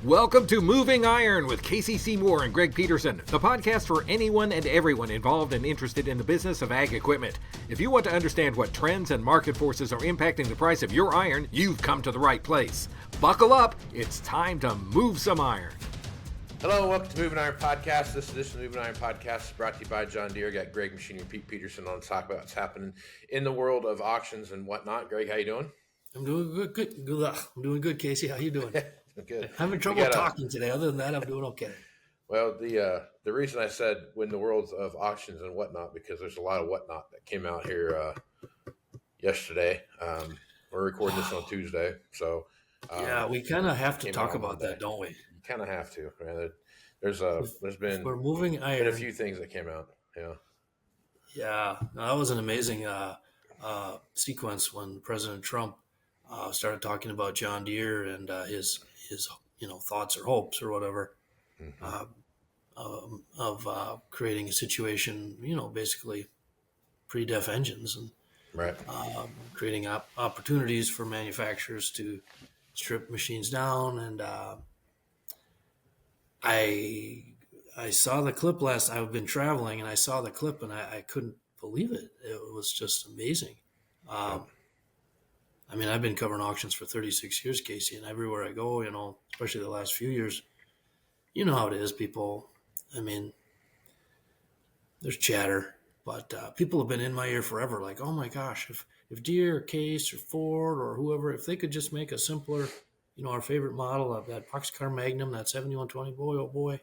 Welcome to Moving Iron with Casey Seymour and Greg Peterson, the podcast for anyone and everyone involved and interested in the business of ag equipment. If you want to understand what trends and market forces are impacting the price of your iron, you've come to the right place. Buckle up, it's time to move some iron. Hello, welcome to Moving Iron Podcast. This edition of Moving Iron Podcast is brought to you by John Deere. Got Greg Machinery and Pete Peterson on to talk about what's happening in the world of auctions and whatnot. Greg, how you doing? I'm doing good. I'm doing good, Casey. How you doing? Good. I'm having trouble talking today. Other than that, I'm doing okay. Well, the reason I said in the world of auctions and whatnot, because there's a lot of whatnot that came out here yesterday. We're recording this on Tuesday, so yeah, we kind of have to talk about that, don't we? You kind of have to. Man. There's been we're moving iron. Been a few things that came out. Yeah. No, that was an amazing sequence when President Trump started talking about John Deere and his thoughts or hopes or whatever of creating a situation, basically pre-def engines and right, creating opportunities for manufacturers to strip machines down. And I saw the clip I've been traveling and I saw the clip and I couldn't believe it. It was just amazing. I mean, I've been covering auctions for 36 years, Casey, and everywhere I go, especially the last few years, you know how it is, people. I mean, there's chatter, but people have been in my ear forever, like, oh my gosh, if Deere or Case or Ford or whoever, if they could just make a simpler, our favorite model of that boxcar Magnum, that 7120, boy, oh boy.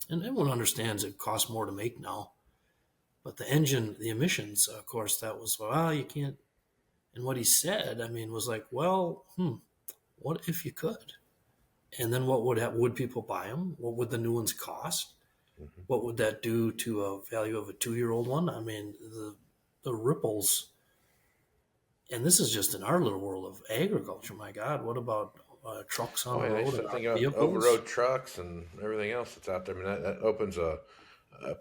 And everyone understands it costs more to make now. But the engine, the emissions, of course, that was, you can't. And what he said, was like, what if you could? And then what would people buy them? What would the new ones cost? Mm-hmm. What would that do to a value of a 2-year-old one? I mean, the ripples. And this is just in our little world of agriculture. My God, what about trucks on the road? Thinking about over-road trucks and everything else that's out there. I mean, that opens a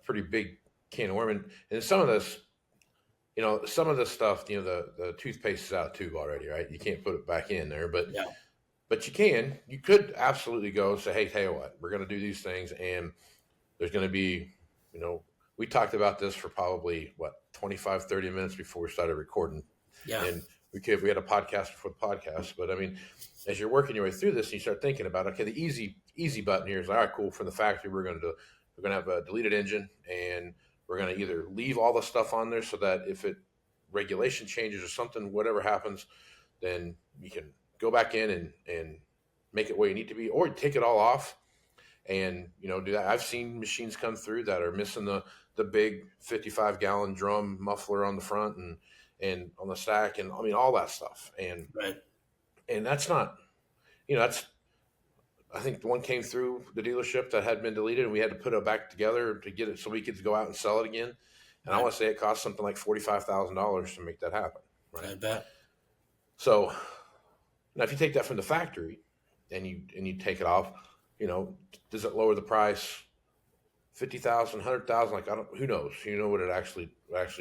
pretty big can of worms. And some of this, some of the stuff, the toothpaste is out too already, right? You can't put it back in there, but you could absolutely go say, hey, tell you what, we're going to do these things. And there's going to be, we talked about this for probably 25, 30 minutes before we started recording. Yeah. And we had a podcast before the podcast, but I mean, as you're working your way through this and you start thinking about, okay, the easy button here is, all right, cool. From the factory, we're going to have a deleted engine and we're going to either leave all the stuff on there so that if regulation changes or something, whatever happens, then you can go back in and make it where you need to be, or take it all off and, do that. I've seen machines come through that are missing the big 55-gallon drum muffler on the front and on the stack and, all that stuff. And, right. And that's not, I think the one came through the dealership that had been deleted and we had to put it back together to get it so we could go out and sell it again. And right. I want to say it cost something like $45,000 to make that happen. Right? I bet. So now if you take that from the factory and you take it off, does it lower the price? 50,000, 100,000, who knows? What it actually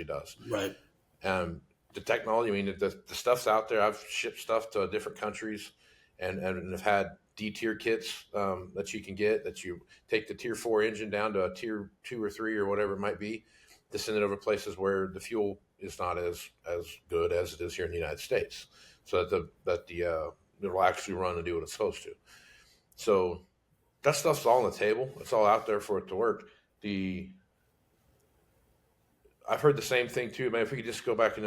does. Right. The technology, the stuff's out there. I've shipped stuff to different countries and have had D-tier kits that you can get, that you take the tier 4 engine down to a tier 2 or 3 or whatever it might be, to send it over places where the fuel is not as good as it is here in the United States, so that it'll actually run and do what it's supposed to. So that stuff's all on the table. It's all out there for it to work. I've heard the same thing too, man. If we could just go back, they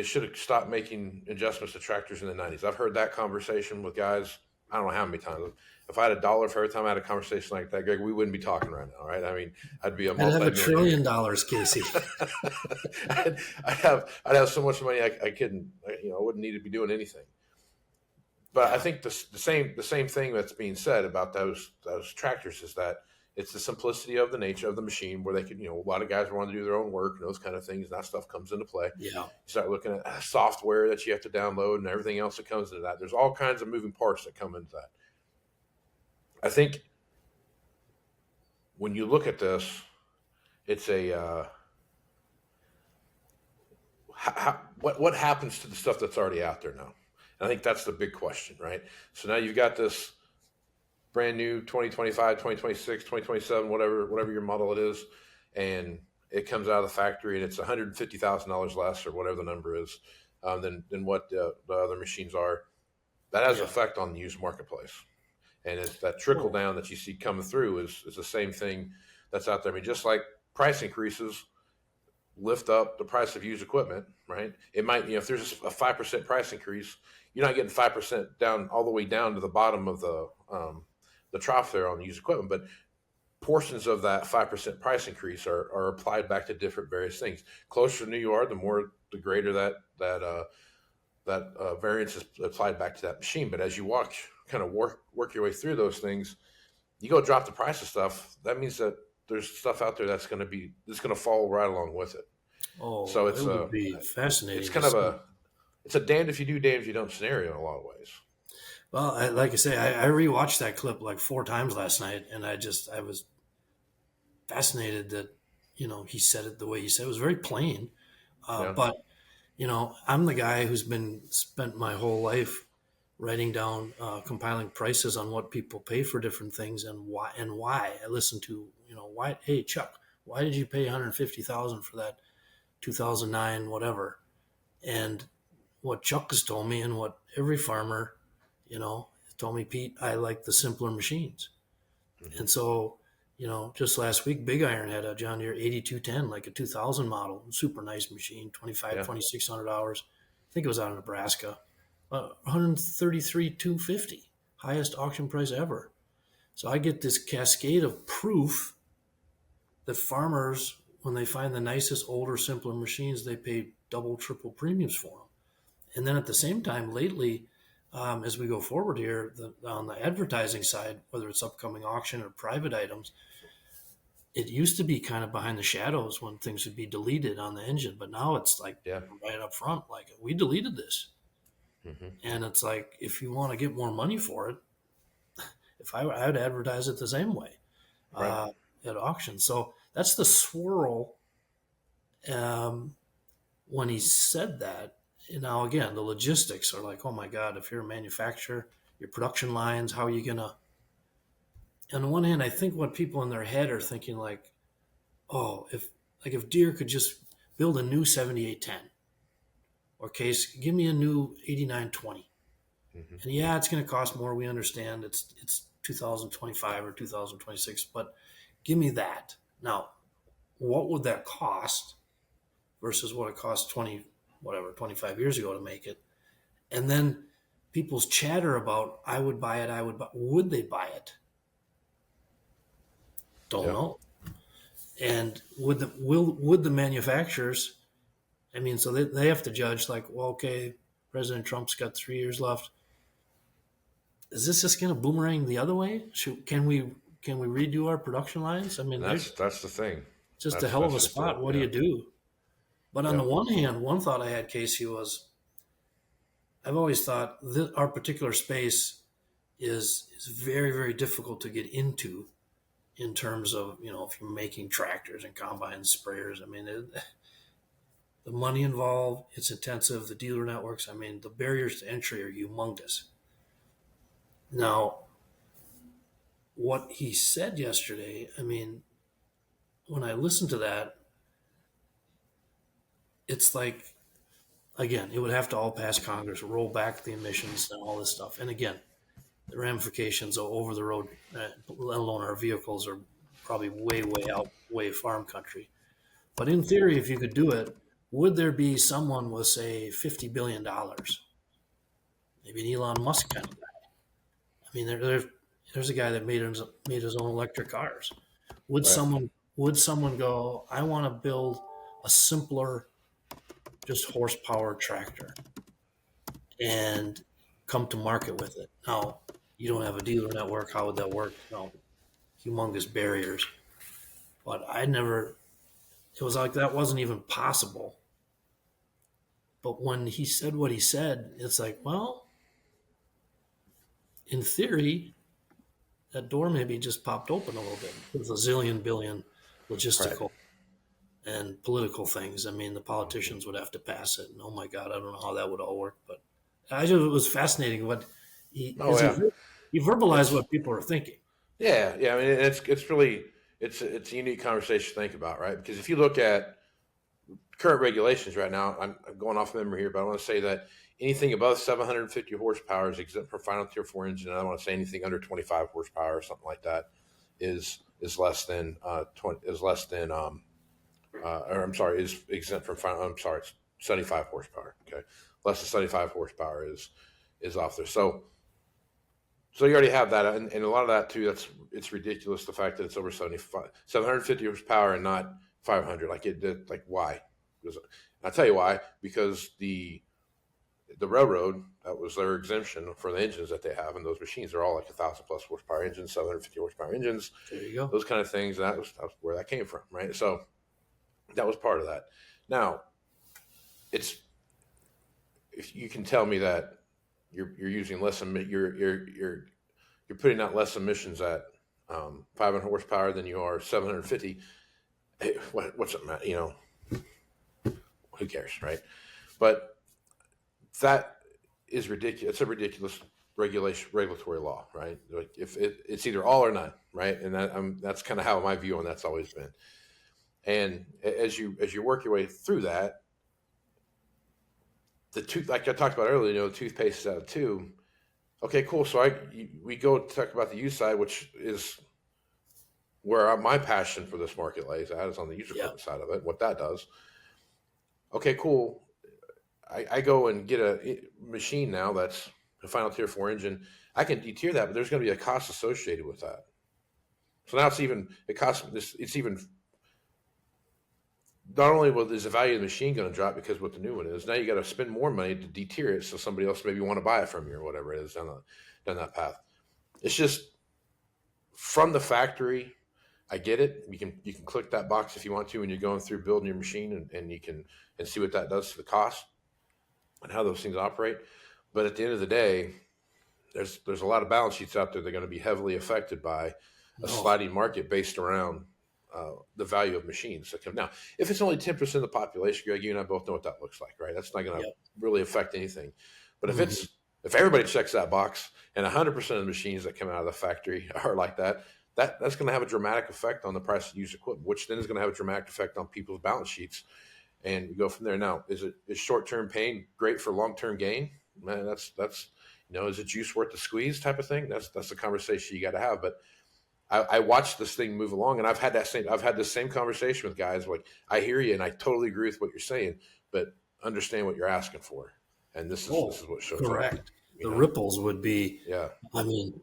should have stopped making adjustments to tractors in the 90s. I've heard that conversation with guys, I don't know how many times. If I had $1 for every time I had a conversation like that, Greg, we wouldn't be talking right now, right? I mean, I'd be I'd have $1 trillion, Casey. I'd have so much money I couldn't, I wouldn't need to be doing anything. But I think the same thing that's being said about those tractors is that it's the simplicity of the nature of the machine where they can, a lot of guys want to do their own work and those kind of things. And that stuff comes into play. Yeah. You start looking at software that you have to download and everything else that comes into that. There's all kinds of moving parts that come into that. I think when you look at this, it's what happens to the stuff that's already out there now? I think that's the big question, right? So now you've got this brand new 2025, 2026, 2027, whatever your model it is, and it comes out of the factory and it's $150,000 less or whatever the number is than what the other machines are. That has an Yeah. effect on the used marketplace, and it's that trickle down that you see coming through is the same thing that's out there. I mean, just like price increases lift up the price of used equipment, right? It might, if there's a 5% price increase, you're not getting 5% down all the way down to the bottom of the trough there on used equipment, but portions of that 5% price increase are applied back to different various things. Closer than you are, the greater that variance is applied back to that machine. But as you work your way through those things, you go drop the price of stuff. That means that there's stuff out there that's going to fall right along with it. Oh, So it would be fascinating. it's kind of it's a damned if you do, damned if you don't scenario in a lot of ways. Well, like I say, I rewatched that clip like 4 times last night, and I was fascinated that he said it the way he said. It was very plain, Yeah. but I'm the guy who's been spent my whole life writing down, compiling prices on what people pay for different things and why. I listen to why. Hey Chuck, why did you pay $150,000 for that 2009 whatever? And what Chuck has told me, and what every farmer, told me, Pete, I like the simpler machines. Mm-hmm. And so, just last week, Big Iron had a John Deere 8210, like a 2000 model, super nice machine, 2,600 hours. I think it was out of Nebraska. 133,250, highest auction price ever. So I get this cascade of proof that farmers, when they find the nicest, older, simpler machines, they pay double, triple premiums for them. And then at the same time, lately, as we go forward here, on the advertising side, whether it's upcoming auction or private items, it used to be kind of behind the shadows when things would be deleted on the engine, but now it's like right up front, like we deleted this. Mm-hmm. And it's like, if you want to get more money for it, I would advertise it the same way at auction. So that's the swirl. When he said that, now again, the logistics are like, oh my God, if you're a manufacturer, your production lines, how are you going to, on the one hand, I think what people in their head are thinking like, oh, if Deere could just build a new 7810, or Case, give me a new 8920. Mm-hmm. And yeah, it's going to cost more. We understand it's 2025 or 2026, but give me that. Now, what would that cost versus what it cost 25 years ago to make it? And then people's chatter about, I would buy it, would they buy it? Don't know. And would the manufacturers, I mean, so they have to judge like, well, okay, President Trump's got 3 years left. Is this just going to boomerang the other way? Can we redo our production lines? I mean, that's the thing. Just a hell of a spot. What do you do? But on the one hand, one thought I had, Casey, was I've always thought that our particular space is very, very difficult to get into in terms of, if you're making tractors and combines, sprayers. I mean, the money involved, it's intensive. The dealer networks, I mean, the barriers to entry are humongous. Now, what he said yesterday, I mean, when I listened to that, it's like, again, it would have to all pass Congress, roll back the emissions and all this stuff. And again, the ramifications over the road, let alone our vehicles, are probably way, way out, way farm country. But in theory, if you could do it, would there be someone with, say, $50 billion? Maybe an Elon Musk kind of guy. I mean, there's a guy that made his own electric cars. Would someone go, I want to build a simpler, just horsepower tractor and come to market with it? Now, you don't have a dealer network. How would that work? Humongous barriers. But it was like that wasn't even possible. But when he said what he said, it's like, well, in theory, that door maybe just popped open a little bit with a zillion billion logistical and political things. I mean, the politicians would have to pass it. And oh my God, I don't know how that would all work, but I just it was fascinating what he Oh because yeah, he verbalized it's what people are thinking. yeah. I mean, it's really it's a unique conversation to think about, right? Because if you look at current regulations right now, I'm going off memory here, but I want to say that anything above 750 horsepower is exempt from final tier 4 engine. And I want to say anything under 25 horsepower or something like that is less than 20 is less than or I'm sorry, is exempt from final. I'm sorry, it's 75 horsepower. Okay, less than 75 horsepower is off there. So you already have that, and a lot of that too. It's ridiculous the fact that it's over 75, 750 horsepower and not 500. Like it did. Like why? Because I'll tell you why. Because the railroad, that was their exemption for the engines that they have, and those machines are all like 1,000+ horsepower engines, 750 horsepower engines, There you go. those kind of things. And that was where that came from, right? So that was part of that. Now it's if you can tell me that you're using less you're putting out less emissions at 500 horsepower than you are 750. Hey, what's it matter? Who cares, right? But that is ridiculous. It's a ridiculous regulatory law, right? Like if it's either all or none, right? And that's kind of how my view on that's always been. And as you work your way through that, the tooth, like I talked about earlier, the toothpaste is out of tube. Okay, cool. So we go talk about the used side, which is where my passion for this market lays at, is on the user Yeah. equipment side of it. What that does. Okay, cool. I go and get a machine now that's a final tier 4 engine. I can detier that, but there's going to be a cost associated with that. So now it's even not only is the value of the machine going to drop because what the new one is, now you got to spend more money to detier it so somebody else maybe want to buy it from you or whatever it is down that path. It's just from the factory. I get it. You can click that box if you want to when you're going through building your machine, and you can and see what that does to the cost and how those things operate. But at the end of the day, there's a lot of balance sheets out there that are going to be heavily affected by a No. sliding market based around the value of machines that come. Now, if it's only 10% of the population, Greg, you and I both know what that looks like, right? That's not going to Yep. really affect anything. But Mhm. if everybody checks that box and 100% of the machines that come out of the factory are like that, that's going to have a dramatic effect on the price of used equipment, which then is going to have a dramatic effect on people's balance sheets, and we go from there. Now, is short term pain great for long term gain? Man, that's is it juice worth the squeeze type of thing? That's the conversation you got to have. But I watched this thing move along, and I've had the same conversation with guys. Like, I hear you, and I totally agree with what you're saying, but understand what you're asking for, and this Oh, is what shows up. correct. The ripples would be, Yeah, I mean,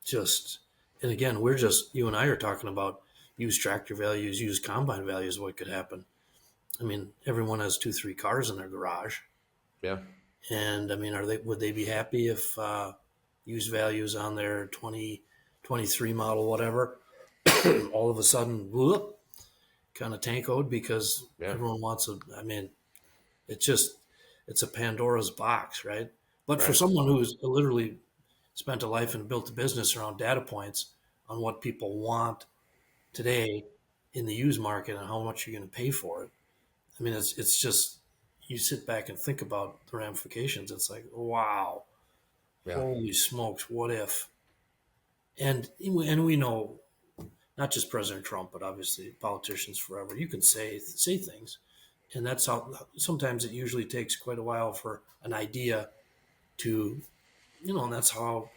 just, and again, we're just, you and I are talking about used tractor values, used combine values, what could happen. I mean, everyone has 2, 3 cars in their garage. yeah, And I mean, would they be happy if used values on their 2023 model, whatever, all of a sudden, whoop, kind of tankoed because yeah, everyone wants I mean, it's just, it's a Pandora's box, right? But for right, someone who's literally spent a life and built a business around data points on what people want today in the used market and how much you're going to pay for it. I mean, it's just, you sit back and think about the ramifications. It's like, wow, yeah, holy smokes, what if? And we know not just President Trump, but obviously politicians forever. You can say things, and that's how. Sometimes it usually takes quite a while for an idea to, and that's how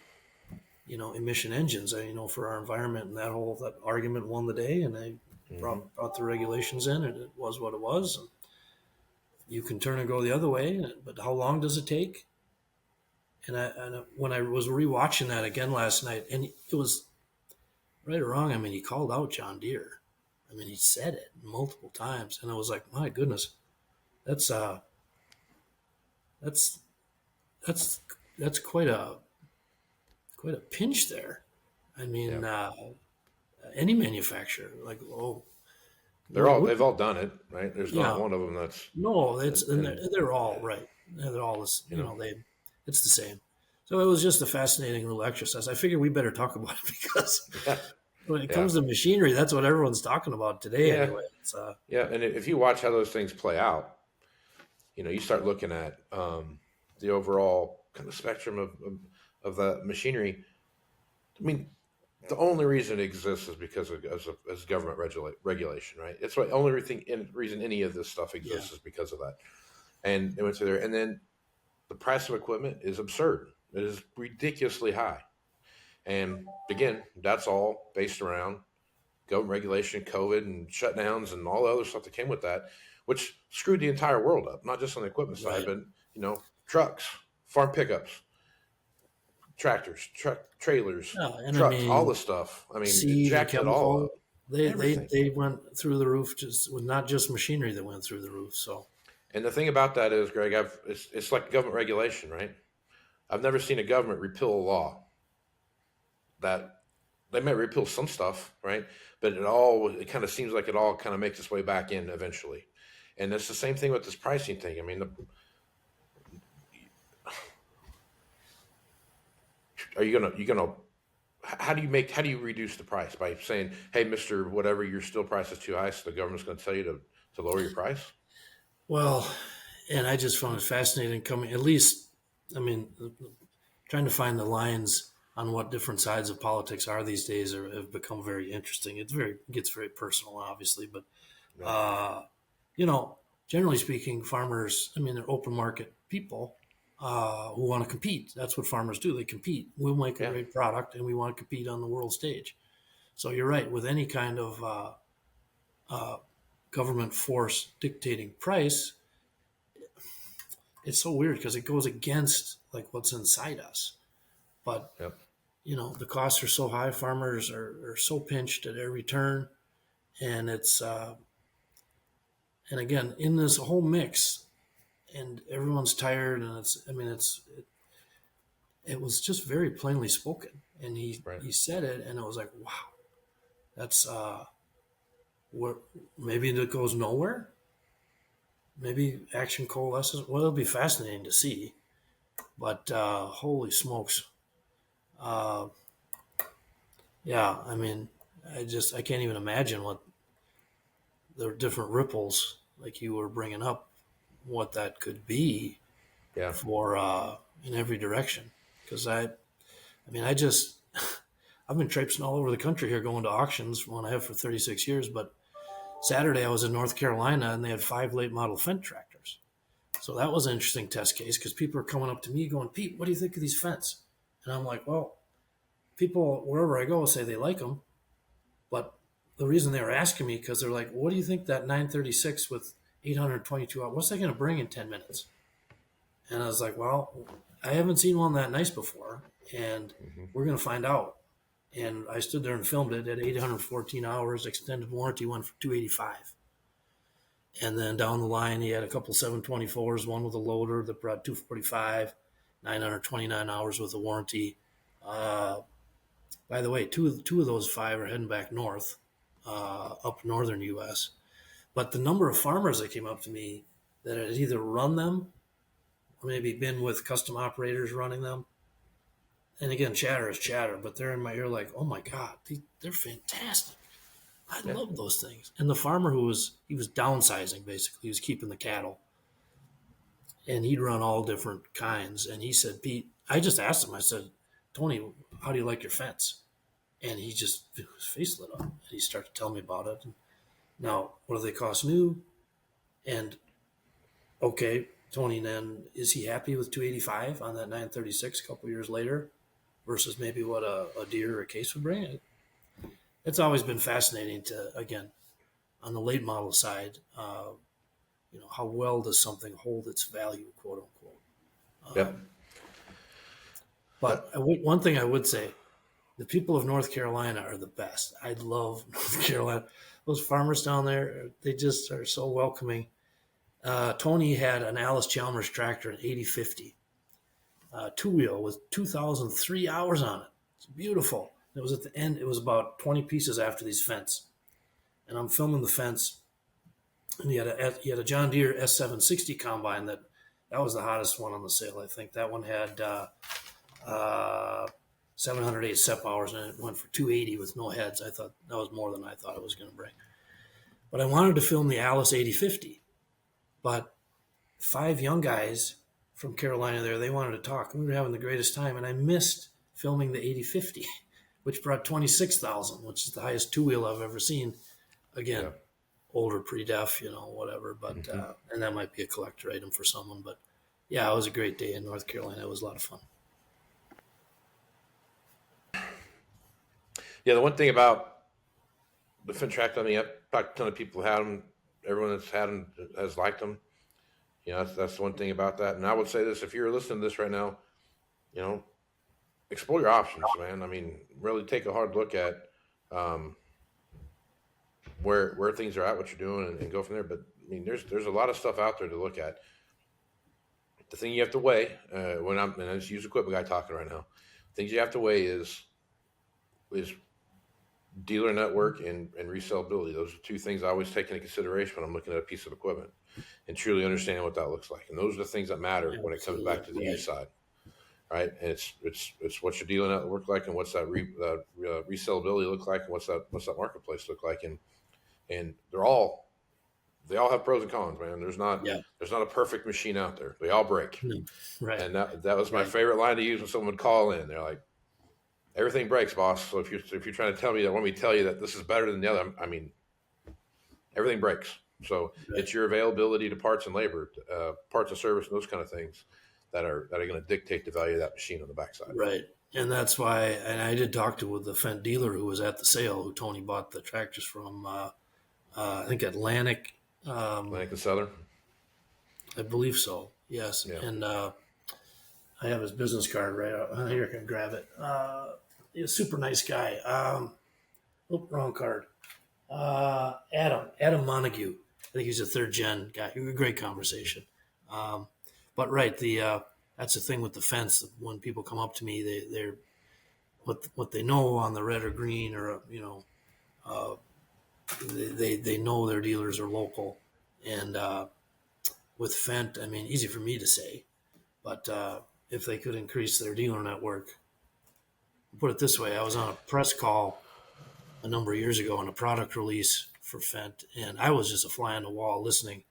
emission engines. For our environment and that argument won the day, and they hmm brought the regulations in, and it was what it was. And you can turn and go the other way, but how long does it take? When I was rewatching that again last night, and it was right or wrong. I mean, he called out John Deere. I mean, he said it multiple times, and I was like, my goodness, that's uh, that's that's that's quite a pinch there. I yeah. mean, any manufacturer, like, oh, They've all done it, right? There's not yeah, one of them that's no, it's and and they're all right. They're all this, you know, it's the same. So it was just a fascinating little exercise. I figured we better talk about it because yeah, when it yeah, comes to machinery, that's what everyone's talking about today. yeah, Anyway, yeah. And if you watch how those things play out, you start looking at the overall kind of spectrum of the machinery, I mean, the only reason it exists is because of as government regulation, right? It's the only reason any of this stuff Yeah. exists is because of that. And it went through there, and then the price of equipment is absurd. It is ridiculously high. And again, that's all based around government regulation, COVID, and shutdowns, and all the other stuff that came with that, which screwed the entire world up. Not just on the equipment side, Right. but trucks, farm pickups, tractors, trailers, Yeah, and I trucks, all mean, the stuff. I mean, it seed and jacked it all chemical, up. they they Everything. they went through the roof, just with not just machinery that went through the roof. So And the thing about that is, Greg, it's like government regulation, right? I've never seen a government repeal a law that they may repeal some stuff, right? But it kind of seems like it all kind of makes its way back in eventually. And it's the same thing with this pricing thing. I mean, are you gonna how do you reduce the price by saying, hey, Mister, whatever, your steel price is too high, so the government's going to tell you to lower your price? well, and I just found it fascinating coming. At least, I mean, trying to find the lines on what different sides of politics are these days have become very interesting. It gets very personal, obviously, but No. uh, you know, generally speaking, farmers, I mean, they're open market people who want to compete. That's what farmers do. They compete. We'll make a Yeah. great product, and we want to compete on the world stage. So you're right. With any kind of uh, government force dictating price, it's so weird because it goes against like what's inside us. But Yep. the costs are so high. Farmers are so pinched at every turn, and and again in this whole mix, and everyone's tired, and it was just very plainly spoken, and Right. he said it, and it was like, wow, that's where maybe it goes nowhere. Maybe action coalesces. Well, it'll be fascinating to see. But holy smokes, uh, yeah. I mean, I can't even imagine what the different ripples like you were bringing up, what that could be Yeah. for in every direction. Because I just I've been traipsing all over the country here going to auctions, one I have for 36 years. But Saturday I was in North Carolina and they had 5 late model Fendt tractors. So that was an interesting test case because people are coming up to me going, Pete, what do you think of these Fendts? And I'm like, well, people wherever I go say they like them. But the reason they were asking me because they're like, what do you think that 936 with 822 hours, what's that going to bring in 10 minutes? And I was like, well, I haven't seen one that nice before, and Hmm. we're going to find out. And I stood there and filmed it at 814 hours. Extended warranty went for 285. And then down the line, he had a couple 724s, one with a loader that brought 245, 929 hours with a warranty. By the way, two of those 5 are heading back north, up northern U.S. But the number of farmers that came up to me that had either run them or maybe been with custom operators running them. And again, chatter is chatter, but they're in my ear like, oh my God, they're fantastic. I Yeah. love those things. And the farmer he was downsizing basically, he was keeping the cattle, and he'd run all different kinds. And he said, Pete, I just asked him, I said, Tony, how do you like your fence? And his face lit up and he started to tell me about it. And now, what do they cost new? And okay, Tony, then is he happy with 285 on that 936 a couple years later versus maybe what a deer or a case would bring? It's always been fascinating to, again, on the late model side, how well does something hold its value, quote unquote. Yep. But one thing I would say, the people of North Carolina are the best. I love North Carolina. Those farmers down there, they just are so welcoming. Tony had an Alice Chalmers tractor, an 8050, 2-wheel with 2,003 hours on it. It's beautiful. It was at the end. It was about 20 pieces after these fence, and I'm filming the fence. And he had a John Deere S760 combine that was the hottest one on the sale. I think that one had 708 SEP hours, and it went for 280 with no heads. I thought that was more than I thought it was going to bring. But I wanted to film the Alice 8050, but 5 young guys from Carolina there. They wanted to talk. We were having the greatest time, and I missed filming the 8050, which brought 26,000, which is the highest two-wheel I've ever seen. Again, Yeah. older, pre-def, whatever. But and that might be a collector item for someone. But yeah, it was a great day in North Carolina. It was a lot of fun. Yeah, the one thing about the Fintrack, I mean, I've talked to a ton of people who had them. Everyone that's had them has liked them. That's the one thing about that. And I would say this: if you're listening to this right now, explore your options, man. I mean, really take a hard look at where things are at, what you're doing, and go from there. But I mean, there's a lot of stuff out there to look at. The thing you have to weigh and I just use equipment guy talking right now. Things you have to weigh is dealer network and resellability. Those are two things I always take into consideration when I'm looking at a piece of equipment and truly understanding what that looks like. And those are the things that matter when it comes back to the used side, right? And it's what's your dealer network look like, and what's that resellability look like, and what's that marketplace look like, and they all have pros and cons, man. There's not a perfect machine out there. They all break, right? And that was my favorite line to use when someone would call in. They're like, everything breaks, boss. So if you're trying to tell me that, let me tell you that this is better than the other. I mean, everything breaks. So it's your availability to parts and labor, parts and service, and those kind of things that are going to dictate the value of that machine on the backside. Right. And that's why, and I did talk with the Fendt dealer who was at the sale, who Tony bought the tractors from, I think Atlantic. Atlantic and Southern. I believe so. Yes. Yeah. And I have his business card right out here. I can grab it. He's a super nice guy. Wrong card. Adam Montague. I think he's a third gen guy. Great conversation. But right, that's the thing with the Fendts. When people come up to me, they're what they know on the red or green, or they know their dealers are local. And with Fendt, I mean, easy for me to say, but if they could increase their dealer network, put it this way: I was on a press call a number of years ago on a product release for Fendt, and I was just a fly on the wall listening.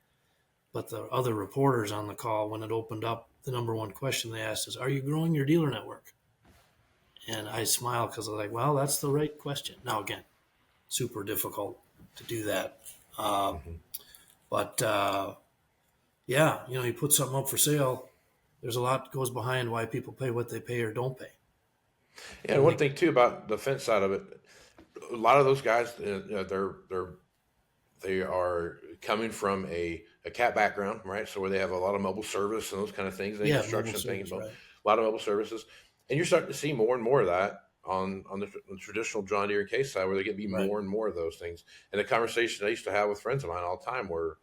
But the other reporters on the call, when it opened up, the number one question they asked is, "Are you growing your dealer network?" And I smiled because I was like, well, that's the right question. Now, again, super difficult to do that. But yeah, you put something up for sale, there's a lot that goes behind why people pay what they pay or don't pay. Yeah, and one thing too about the Fendt side of it, a lot of those guys, they are coming from a cat background, right? So where they have a lot of mobile service and those kind of things, and construction things, right. A lot of mobile services, and you're starting to see more and more of that on the traditional John Deere and Case side, where there get to be more and more of those things. And the conversation I used to have with friends of mine all the time were,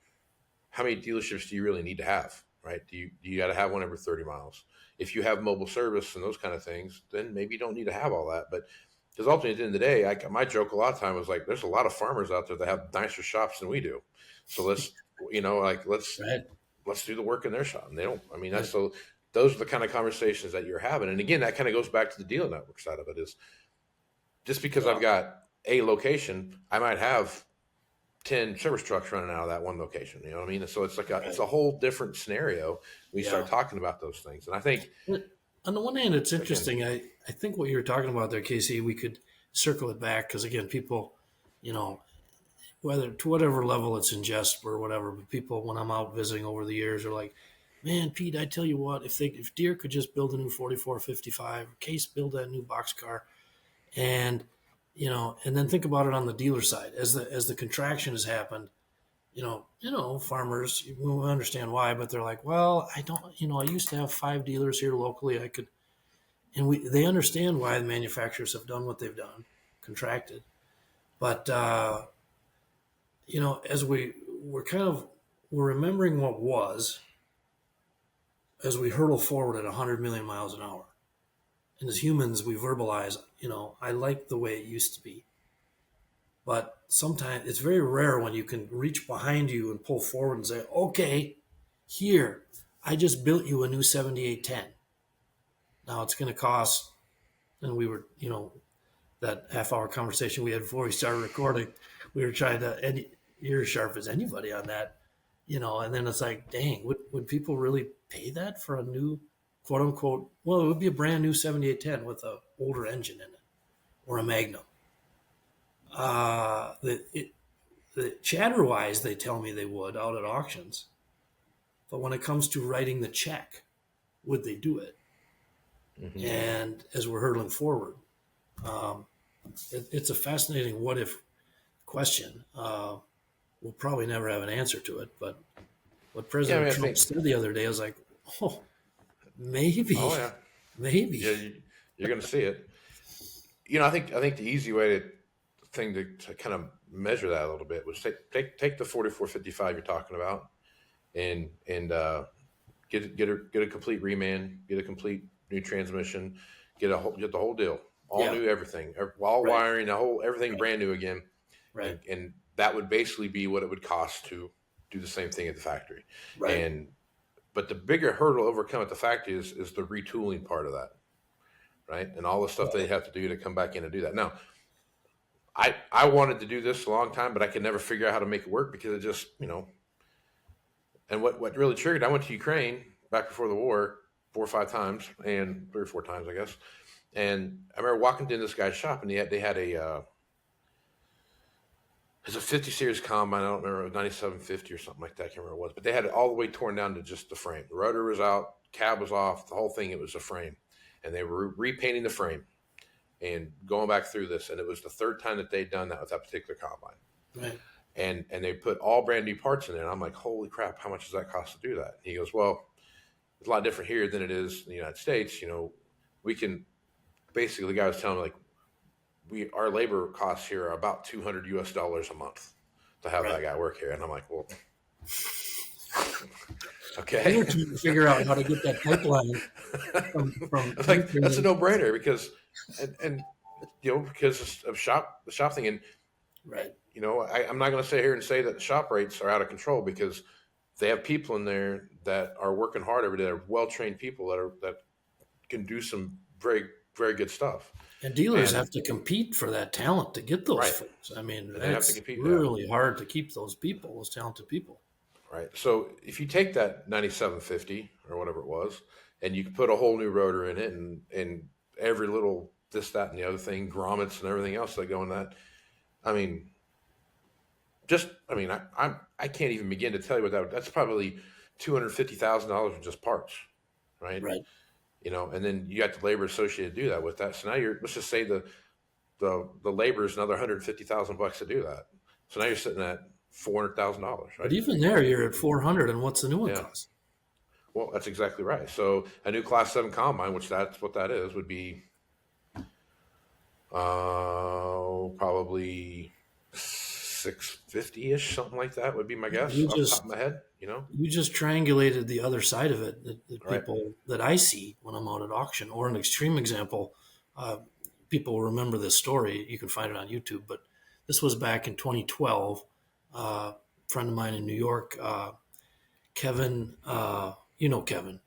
how many dealerships do you really need to have, right? Do you got to have one every 30 miles? If you have mobile service and those kind of things, then maybe you don't need to have all that. But because ultimately, at the end of the day, my joke a lot of time was like, there's a lot of farmers out there that have nicer shops than we do. So let's do the work in their shop. And they don't. I mean, so those are the kind of conversations that you're having. And again, that kind of goes back to the dealer network side of it. Is just because I've got a location, I might have 10 service trucks running out of that one location. You know what I mean? So it's like it's a whole different scenario when you start talking about those things. And I think on the one hand, it's interesting. I think what you were talking about there, Casey, we could circle it back because, again, people, whether to whatever level it's in jest or whatever, but people, when I'm out visiting over the years, are like, man, Pete, I tell you what, if Deere could just build a new 4455, Case build that new boxcar, and and then think about it on the dealer side as the contraction has happened. Farmers, we understand why, but they're like, well, I don't, I used to have 5 dealers here locally. I could, and they understand why the manufacturers have done what they've done, contracted. But, as we're remembering what was as we hurtle forward at 100 million miles an hour. And as humans, we verbalize, I like the way it used to be. But sometimes it's very rare when you can reach behind you and pull forward and say, okay, here, I just built you a new 7810. Now it's going to cost, and we were, that half-hour conversation we had before we started recording, we were trying to, and you're as sharp as anybody on that. And then it's like, dang, would people really pay that for a new, quote unquote, well, it would be a brand new 7810 with a older engine in it or a Magnum. The chatter wise, they tell me they would out at auctions. But when it comes to writing the check, would they do it? Mm-hmm. And as we're hurtling forward, um, it's a fascinating what if question. We'll probably never have an answer to it, but what President Trump said the other day, I was like, oh, maybe. Oh yeah, maybe. Yeah, you're going to see it. I think the easy way to kind of measure that a little bit was take the 4455 you're talking about, and get a complete reman, get a complete new transmission, get the whole deal, all new everything, all wiring, everything brand new again, right? And that would basically be what it would cost to do the same thing at the factory, right? But the bigger hurdle to overcome at the factory is the retooling part of that, right? And all the stuff they have to do to come back in and do that. Now, I wanted to do this a long time, but I could never figure out how to make it work because it just, and what really triggered, I went to Ukraine back before the war 4 or 5 times, and 3 or 4 times, I guess. And I remember walking into this guy's shop, and they had it's a 50 series combine. I don't remember, 9750 or something like that. I can't remember what it was, but they had it all the way torn down to just the frame. The rotor was out, cab was off, the whole thing. It was a frame, and they were repainting the frame and going back through this. And it was the 3rd time that they'd done that with that particular combine. Right. And they put all brand new parts in there. And I'm like, holy crap, how much does that cost to do that? And he goes, well, it's a lot different here than it is in the United States. We can basically, the guy was telling me, like, our labor costs here are about $200 US a month to have that guy work here. And I'm like, well, okay. We're trying to figure out how to get that pipeline from like, that's a no-brainer because because of the shop thing. And right. I'm not going to sit here and say that the shop rates are out of control because they have people in there that are working hard every day. They're well-trained people that can do some very, very good stuff. And dealers have to compete for that talent to get those folks. I mean, it's really hard to keep those people, those talented people. Right. So if you take that 9750 or whatever it was, and you can put a whole new rotor in it and every little this, that, and the other thing, grommets and everything else that go in that, I can't even begin to tell you what that's probably $250,000 in just parts, right? Right. And then you got the labor associated to do that with that. So now let's just say the labor is another $150,000 to do that. So now you're sitting at $400,000, right? But even there, you're at 400, and what's the new one cost? Well, that's exactly right. So a new Class 7 combine, which that's what that is, would be probably $650-ish, something like that would be my guess off the top of my head. You just triangulated the other side of it. The people that I see when I'm out at auction, or an extreme example, people remember this story. You can find it on YouTube, but this was back in 2012. A friend of mine in New York, Kevin, Kevin,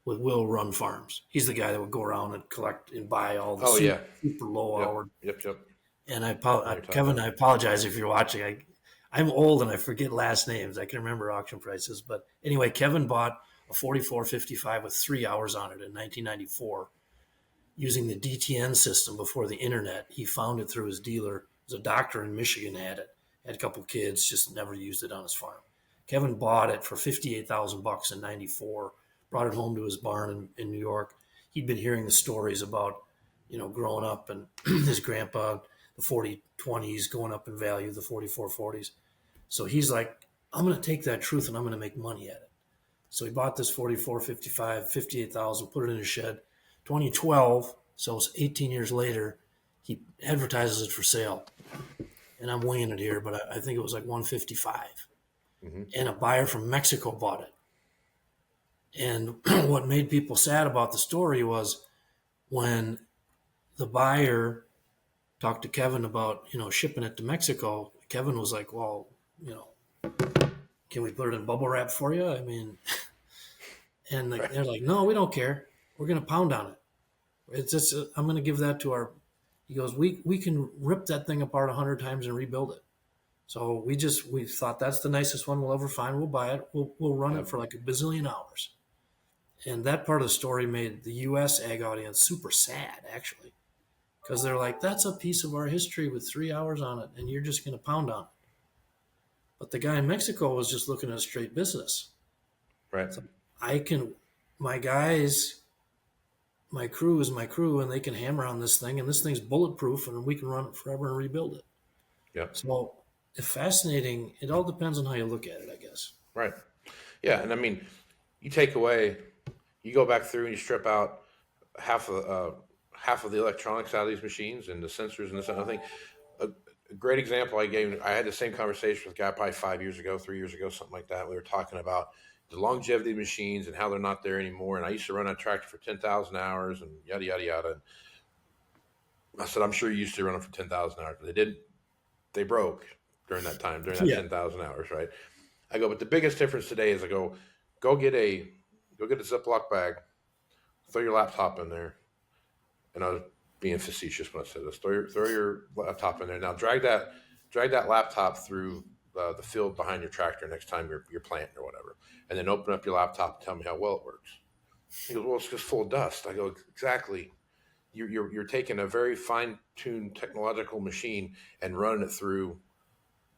with Will Run Farms. He's the guy that would go around and collect and buy all the super low hour. Yep. And Kevin, I apologize if you're watching. I'm old and I forget last names. I can remember auction prices. But anyway, Kevin bought a 4455 with 3 hours on it in 1994 using the DTN system before the internet. He found it through his dealer. It was a doctor in Michigan had a couple kids, just never used it on his farm. Kevin bought it for $58,000 in 94, brought it home to his barn in New York. He'd been hearing the stories about, growing up and his grandpa, the 4020s going up in value, the 4440s. So he's like, I'm going to take that truth and I'm going to make money at it. So he bought this 4455, 58,000, put it in his shed. 2012, so it's 18 years later, he advertises it for sale. And I'm winging it here, but I think it was like 155. Mm-hmm. And a buyer from Mexico bought it. And what made people sad about the story was when the buyer talked to Kevin about, shipping it to Mexico, Kevin was like, well, can we put it in bubble wrap for you? I mean, and they're like, no, we don't care. We're going to pound on it. It's just, I'm going to give that to he goes, we can rip that thing apart 100 times and rebuild it. So we thought that's the nicest one we'll ever find. We'll buy it. We'll run it Yep. for like a bazillion hours. And that part of the story made the U.S. ag audience super sad, actually, because they're like, "That's a piece of our history with 3 hours on it, and you're just going to pound on it." But the guy in Mexico was just looking at straight business. Right. So I can, my guys, my crew is my crew, and they can hammer on this thing, and this thing's bulletproof, and we can run it forever and rebuild it. Yep. So it's fascinating. It all depends on how you look at it, I guess. Right. Yeah. And I mean, you take away, you go back through and you strip out half of the electronics out of these machines and the sensors and this other thing. A great example I had the same conversation with a guy probably 5 years ago, 3 years ago, something like that. We were talking about the longevity of machines and how they're not there anymore. And I used to run a tractor for 10,000 hours and yada, yada, yada. And I said, I'm sure you used to run them for 10,000 hours, but they broke during that time, during that Yeah. 10,000 hours, right? I go, but the biggest difference today is go get a Ziploc bag, throw your laptop in there. And I was being facetious when I said this. Throw your laptop in there. Now drag that laptop through the field behind your tractor next time you're planting or whatever, and then open up your laptop and tell me how well it works. He goes, well, it's just full of dust. I go, exactly. You're taking a very fine-tuned technological machine and running it through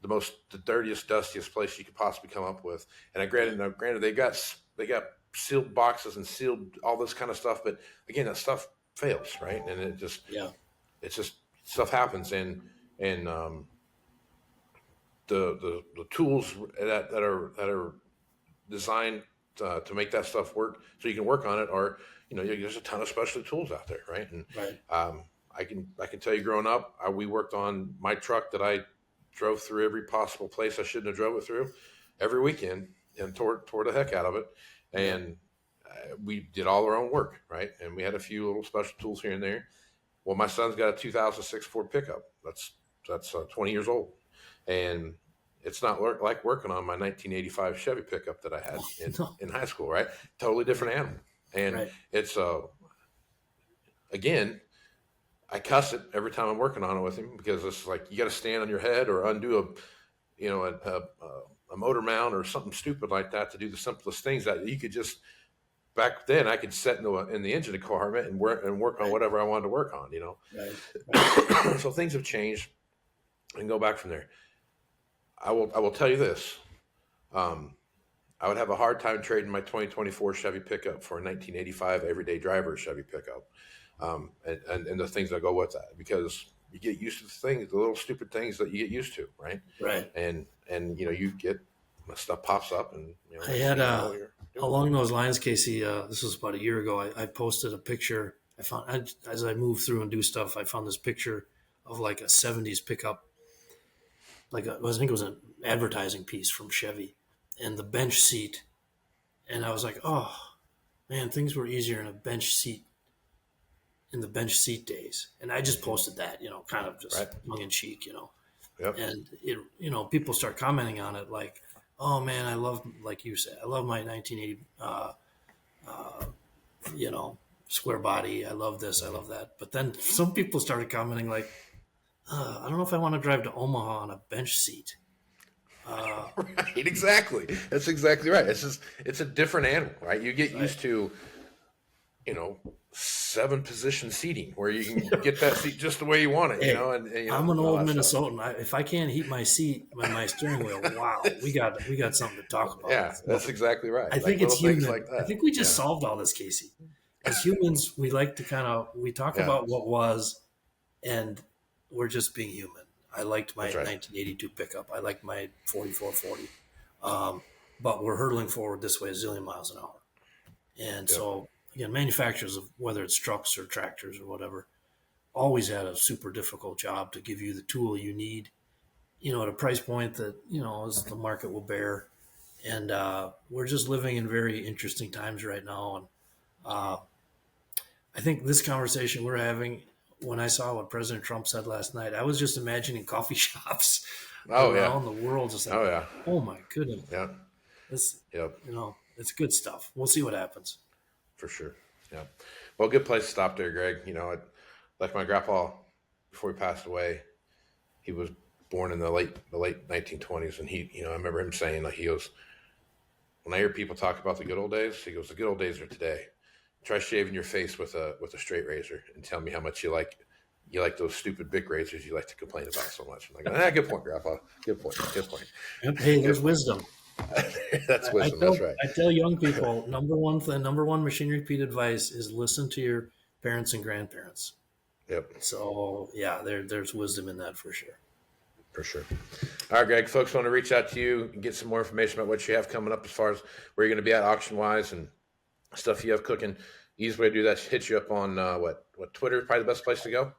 the dirtiest, dustiest place you could possibly come up with. And granted, they got sealed boxes and sealed all this kind of stuff, but again, that stuff fails, right? And Yeah. it's just stuff happens, and the tools that are designed to make that stuff work so you can work on it are, there's a ton of specialty tools out there, right? And Right. I can tell you, growing up, we worked on my truck that I drove through every possible place I shouldn't have drove it through every weekend and tore the heck out of it. And we did all our own work, right? And we had a few little special tools here and there. Well, my son's got a 2006 Ford pickup. That's 20 years old, and it's not like working on my 1985 Chevy pickup that I had in high school, right? Totally different animal, and Right. it's again, I cuss it every time I'm working on it with him, because it's like, you got to stand on your head or undo a motor mount or something stupid like that to do the simplest things that you could just. Back then, I could sit in the engine compartment and work on whatever I wanted to work on, Right. So things have changed, and go back from there. I will tell you this: I would have a hard time trading my 2024 Chevy pickup for a 1985 everyday driver Chevy pickup, and the things that go with that, because you get used to the little stupid things that you get used to, right? Right. And you get stuff pops up, and I had along those lines, Casey. This was about a year ago. I posted a picture. As I move through and do stuff, I found this picture of like a '70s pickup. I think it was an advertising piece from Chevy, and the bench seat. And I was like, oh man, things were easier in the bench seat days. And I just posted that, kind of just tongue in cheek, Yep. and people start commenting on it like, oh man, I love, like you said, I love my 1980, square body. I love this. I love that. But then some people started commenting like, I don't know if I want to drive to Omaha on a bench seat. Right, exactly. That's exactly right. It's a different animal, right? You get used to, 7-position seating where you can get that seat just the way you want it, Hey, and I'm an old Minnesotan. If I can't heat my seat and my steering wheel, wow, we got something to talk about. Yeah, that's exactly right. I think it's human. Like that. I think we just solved all this, Casey. As humans, we like to we talk about what was, and we're just being human. I liked my 1982 pickup. I liked my 4440. But we're hurtling forward this way a zillion miles an hour. And so, again, manufacturers of whether it's trucks or tractors or whatever, always had a super difficult job to give you the tool you need, at a price point that, as the market will bear. And we're just living in very interesting times right now. And I think this conversation we're having, when I saw what President Trump said last night, I was just imagining coffee shops around the world. Just like, oh my goodness. Yeah. This, it's good stuff. We'll see what happens. For sure. Yeah. Well, good place to stop there, Greg. Like my grandpa, before he passed away, he was born in the late 1920s, and he, I remember him saying, like, he goes, when I hear people talk about the good old days, he goes, the good old days are today. Try shaving your face with a straight razor and tell me how much you like those stupid big razors you like to complain about so much. I'm like, good point, Grandpa. Good point. Hey, there's wisdom. That's wisdom. That's right. I tell young people, number one machine repeat advice is listen to your parents and grandparents. Yep. So yeah, there's wisdom in that for sure. For sure. All right, Greg, folks want to reach out to you and get some more information about what you have coming up as far as where you're going to be at auction-wise and stuff you have cooking. Easy way to do that is hit you up on what Twitter is probably the best place to go?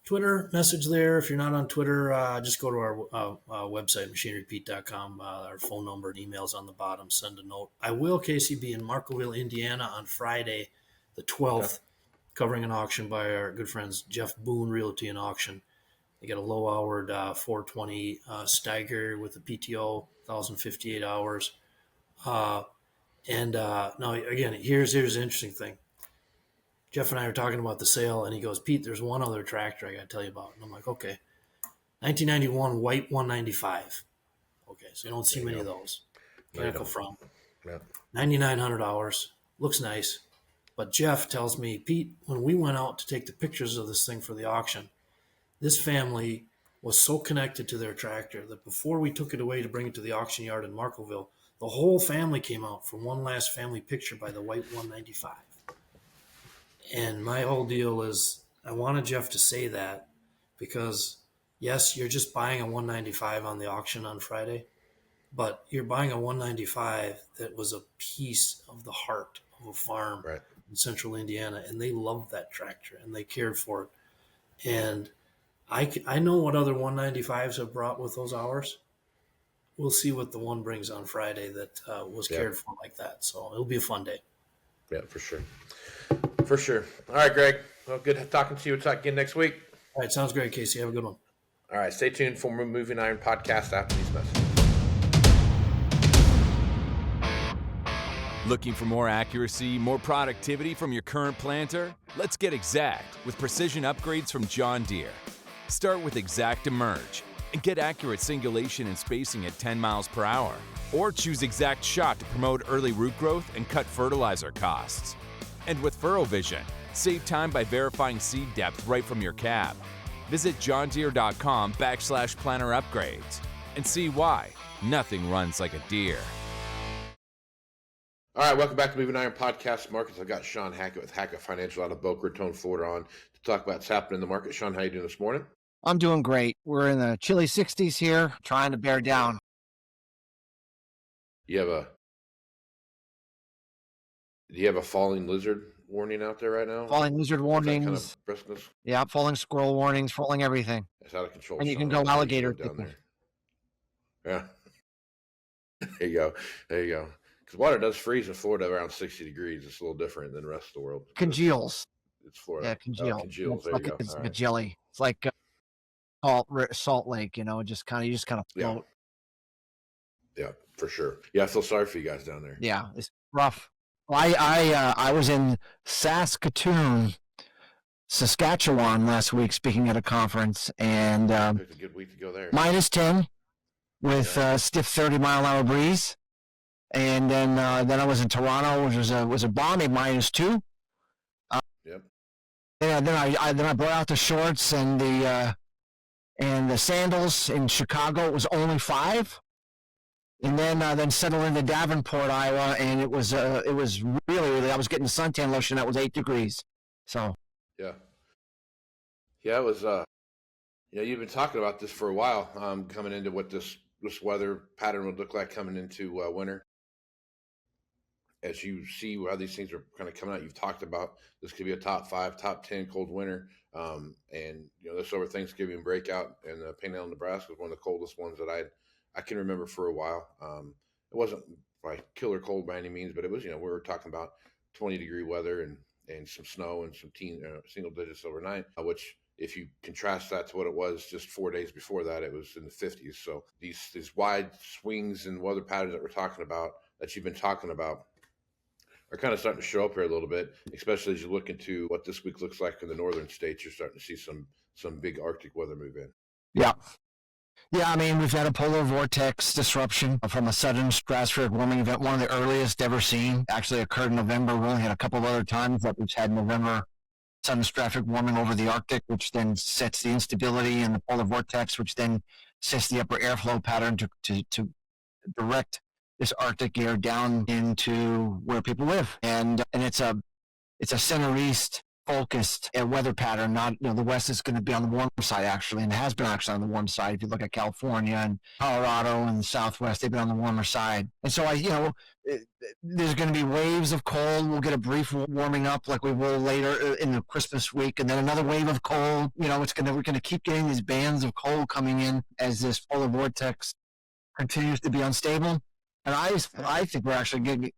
Twitter, message there. If you're not on Twitter, just go to our website, machinerepeat.com. Our phone number and emails on the bottom. Send a note. I will, Casey, be in Markville, Indiana on Friday, the 12th, covering an auction by our good friends Jeff Boone Realty and Auction. They got a low-houred 420 Steiger with a PTO, 1,058 hours. Now, again, here's the interesting thing. Jeff and I were talking about the sale, and he goes, Pete, there's one other tractor I got to tell you about. And I'm like, okay. 1991 white 195. Okay, so you don't see many of those. Mechanical front. Yeah. 9,900 hours. Looks nice. But Jeff tells me, Pete, when we went out to take the pictures of this thing for the auction, this family was so connected to their tractor that before we took it away to bring it to the auction yard in Markville, the whole family came out for one last family picture by the white 195. And my whole deal is I wanted Jeff to say that because, yes, you're just buying a 195 on the auction on Friday, but you're buying a 195 that was a piece of the heart of a farm in central Indiana, and they loved that tractor and they cared for it. And I know what other 195s have brought with those hours. We'll see what the one brings on Friday that was cared for like that. So it'll be a fun day. Yeah, for sure. For sure. All right, Greg. Well, good talking to you. We'll talk again next week. All right, sounds great, Casey. Have a good one. All right, stay tuned for Moving Iron podcast after these messages. Looking for more accuracy, more productivity from your current planter? Let's get exact with precision upgrades from John Deere. Start with Exact Emerge and get accurate singulation and spacing at 10 miles per hour. Or choose Exact Shot to promote early root growth and cut fertilizer costs. And with Furrow Vision, save time by verifying seed depth right from your cab. Visit johndeere.com/planner upgrades and see why nothing runs like a Deere. All right, welcome back to Moving Iron Podcast Markets. I've got Sean Hackett with Hackett Financial out of Boca Raton, Florida on to talk about what's happening in the market. Sean, how you doing this morning? I'm doing great. We're in the chilly 60s here, trying to bear down. Do you have a falling lizard warning out there right now? Falling lizard warnings. Kind of briskness? Yeah, falling squirrel warnings, falling everything. It's out of control. And you Sean. can go alligator down there. Yeah. There you go. Because water does freeze in Florida around 60 degrees. It's a little different than the rest of the world. Congeals. It's Florida. Yeah, congeal. Congeals. There like you go. it's All like right. a jelly. It's like salt lake, you just kind of float. Yeah, for sure. Yeah, I feel sorry for you guys down there. Yeah, it's rough. Well, I was in Saskatoon, Saskatchewan last week speaking at a conference, and It's a good week to go there. -10 with stiff 30-mile-an-hour breeze. And then I was in Toronto, which was a balmy -2. Yep. And then I brought out the shorts and the sandals. In Chicago, it was only 5. And then settled into Davenport, Iowa, and it was really, I was getting the suntan lotion. That was 8 degrees. So Yeah, it was. You've been talking about this for a while, coming into what this weather pattern would look like coming into winter. As you see how these things are kind of coming out, you've talked about this could be a top 5, top 10 cold winter. And this over Thanksgiving breakout in Painel, Nebraska was one of the coldest ones that I can remember for a while. It wasn't like killer cold by any means, but it was, we were talking about 20-degree weather and some snow and some single digits overnight, which if you contrast that to what it was just 4 days before that, it was in the 50s. So these wide swings in weather patterns that we're talking about, that you've been talking about, are kind of starting to show up here a little bit, especially as you look into what this week looks like in the northern states. You're starting to see some big Arctic weather move in. yeah, Yeah, I mean, we've had a polar vortex disruption from a sudden stratospheric warming event, one of the earliest ever seen. Actually occurred in November. We only had a couple of other times that we've had November sudden stratospheric warming over the Arctic, which then sets the instability in the polar vortex, which then sets the upper airflow pattern to direct this Arctic air down into where people live. And it's a center east focused weather pattern. Not, the West is going to be on the warm side actually, and it has been actually on the warm side. If you look at California and Colorado and the Southwest, they've been on the warmer side. And so there's going to be waves of cold. We'll get a brief warming up like we will later in the Christmas week, and then another wave of cold. We're going to keep getting these bands of cold coming in as this polar vortex continues to be unstable. And I think I actually believe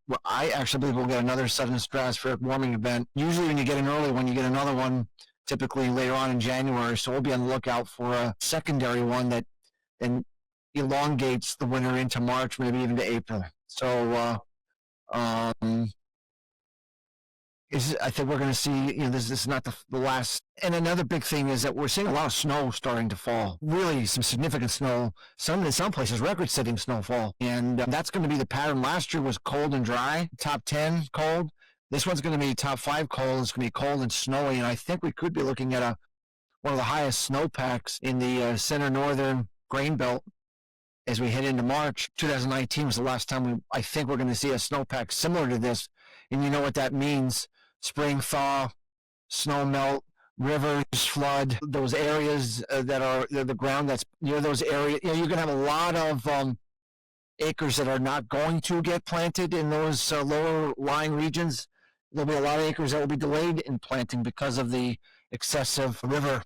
we'll get another sudden stratospheric warming event. Usually when you get an early one, you get another one typically later on in January. So we'll be on the lookout for a secondary one that then elongates the winter into March, maybe even to April. So I think we're going to see, this is not the last. And another big thing is that we're seeing a lot of snow starting to fall. Really, some significant snow. In some places, record-setting snowfall. And that's going to be the pattern. Last year was cold and dry, top 10 cold. This one's going to be top 5 cold. It's going to be cold and snowy. And I think we could be looking at one of the highest snowpacks in the center northern grain belt as we head into March. 2019 was the last time I think we're going to see a snowpack similar to this. And you know what that means. Spring thaw, snow melt, rivers flood, those areas that are the ground that's near those areas. You're going to have a lot of acres that are not going to get planted in those lower lying regions. There'll be a lot of acres that will be delayed in planting because of the excessive river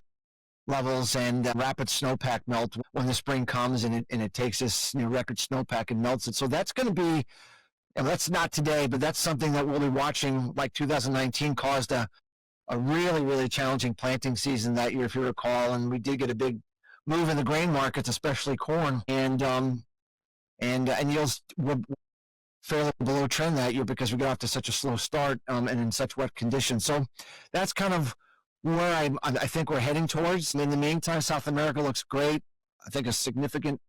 levels and rapid snowpack melt when the spring comes and it takes this record snowpack and melts it. So that's going to be, and that's not today, but that's something that we'll be watching. Like 2019 caused a really, really challenging planting season that year, if you recall. And we did get a big move in the grain markets, especially corn. And yields were fairly below trend that year because we got off to such a slow start and in such wet conditions. So that's kind of where I think we're heading towards. And in the meantime, South America looks great. I think a significant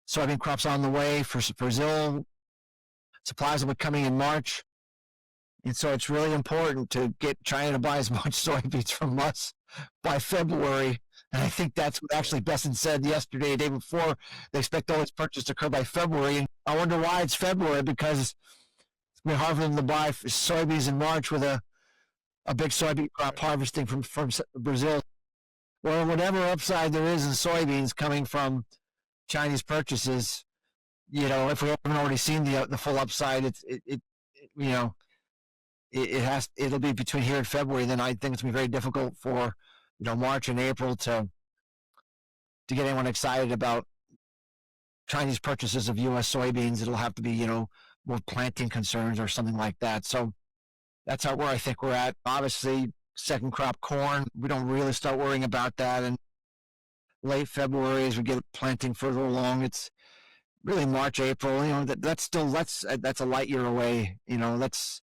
soybean crop's on the way for Brazil. Supplies will be coming in March. And so it's really important to get China to buy as much soybeans from us by February. And I think that's what actually Besson said yesterday, the day before. They expect all its purchase to occur by February. And I wonder why it's February, because it's going to be hard for them to buy soybeans in March with a big soybean crop harvesting from Brazil. Well, whatever upside there is in soybeans coming from Chinese purchases, if we haven't already seen the full upside, it'll be between here and February. Then I think it's gonna be very difficult for March and April to get anyone excited about Chinese purchases of U.S. soybeans. It'll have to be more planting concerns or something like that. So that's where I think we're at. Obviously, second crop corn, we don't really start worrying about that in late February as we get planting further along. It's really March, April. That's a light year away. That's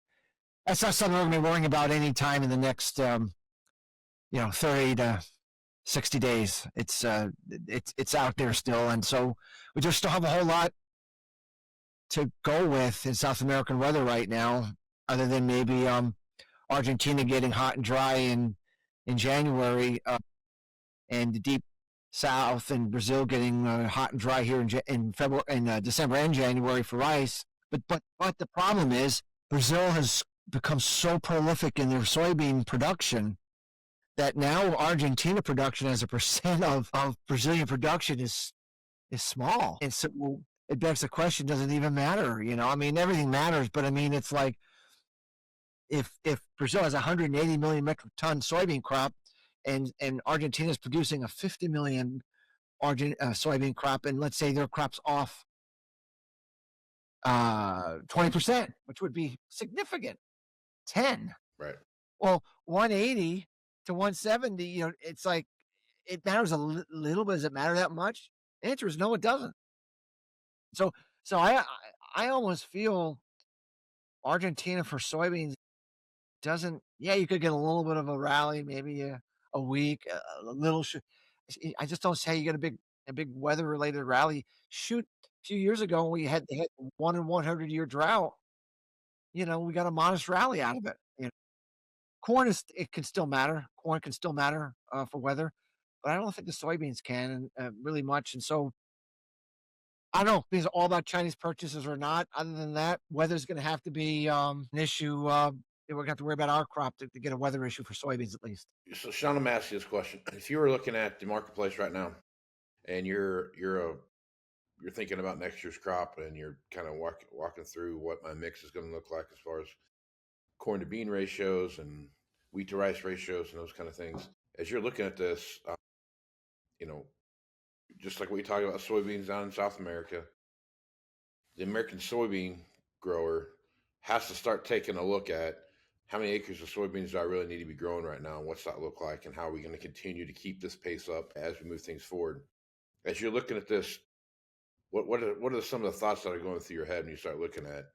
not something we're going to be worrying about any time in the next 30 to 60 days. It's out there still, and so we just still have a whole lot to go with in South American weather right now, other than maybe Argentina getting hot and dry in January, and the deep South and Brazil getting hot and dry here in February, in December and January for rice. But the problem is Brazil has become so prolific in their soybean production that now Argentina production as a percent of Brazilian production is small. And so it begs the question, does it even matter? Everything matters, but it's like if Brazil has 180 million metric ton soybean crop and Argentina is producing a 50 million soybean crop, and let's say their crop's off 20%, which would be significant, 10. Right. Well, 180 to 170, it's like it matters a little, but does it matter that much? The answer is no, it doesn't. So I almost feel Argentina for soybeans doesn't. Yeah, you could get a little bit of a rally, maybe a week, a little. I just don't see how you get a big a big weather related rally. Shoot, a few years ago, we had the 1 in 100 year drought. We got a modest rally out of it. Corn it can still matter. Corn can still matter for weather, but I don't think the soybeans can really much. And so I don't know if it's all about Chinese purchases or not. Other than that, weather's going to have to be an issue. We're going to have to worry about our crop to get a weather issue for soybeans at least. So, Sean, I'm asking this question: if you were looking at the marketplace right now, and you're thinking about next year's crop, and you're kind of walking through what my mix is going to look like as far as corn to bean ratios and wheat to rice ratios and those kind of things. As you're looking at this, you know, just like we talk about soybeans down in South America, the American soybean grower has to start taking a look at how many acres of soybeans do I really need to be growing right now, and what's that look like, and how are we going to continue to keep this pace up as we move things forward. As you're looking at this, what are some of the thoughts that are going through your head when you start looking at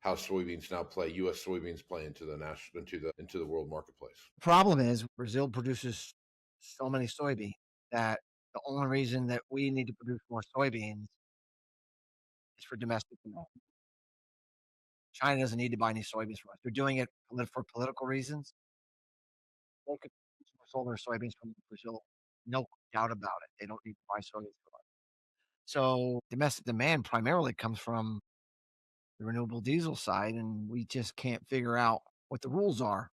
how soybeans now play U.S. soybeans play into the national into the world marketplace? The problem is Brazil produces so many soybeans that the only reason that we need to produce more soybeans is for domestic demand. China doesn't need to buy any soybeans from us. They're doing it for political reasons. They could sold their soybeans from Brazil, no doubt about it. They don't need to buy soybeans from us. So domestic demand primarily comes from the renewable diesel side, and we just can't figure out what the rules are.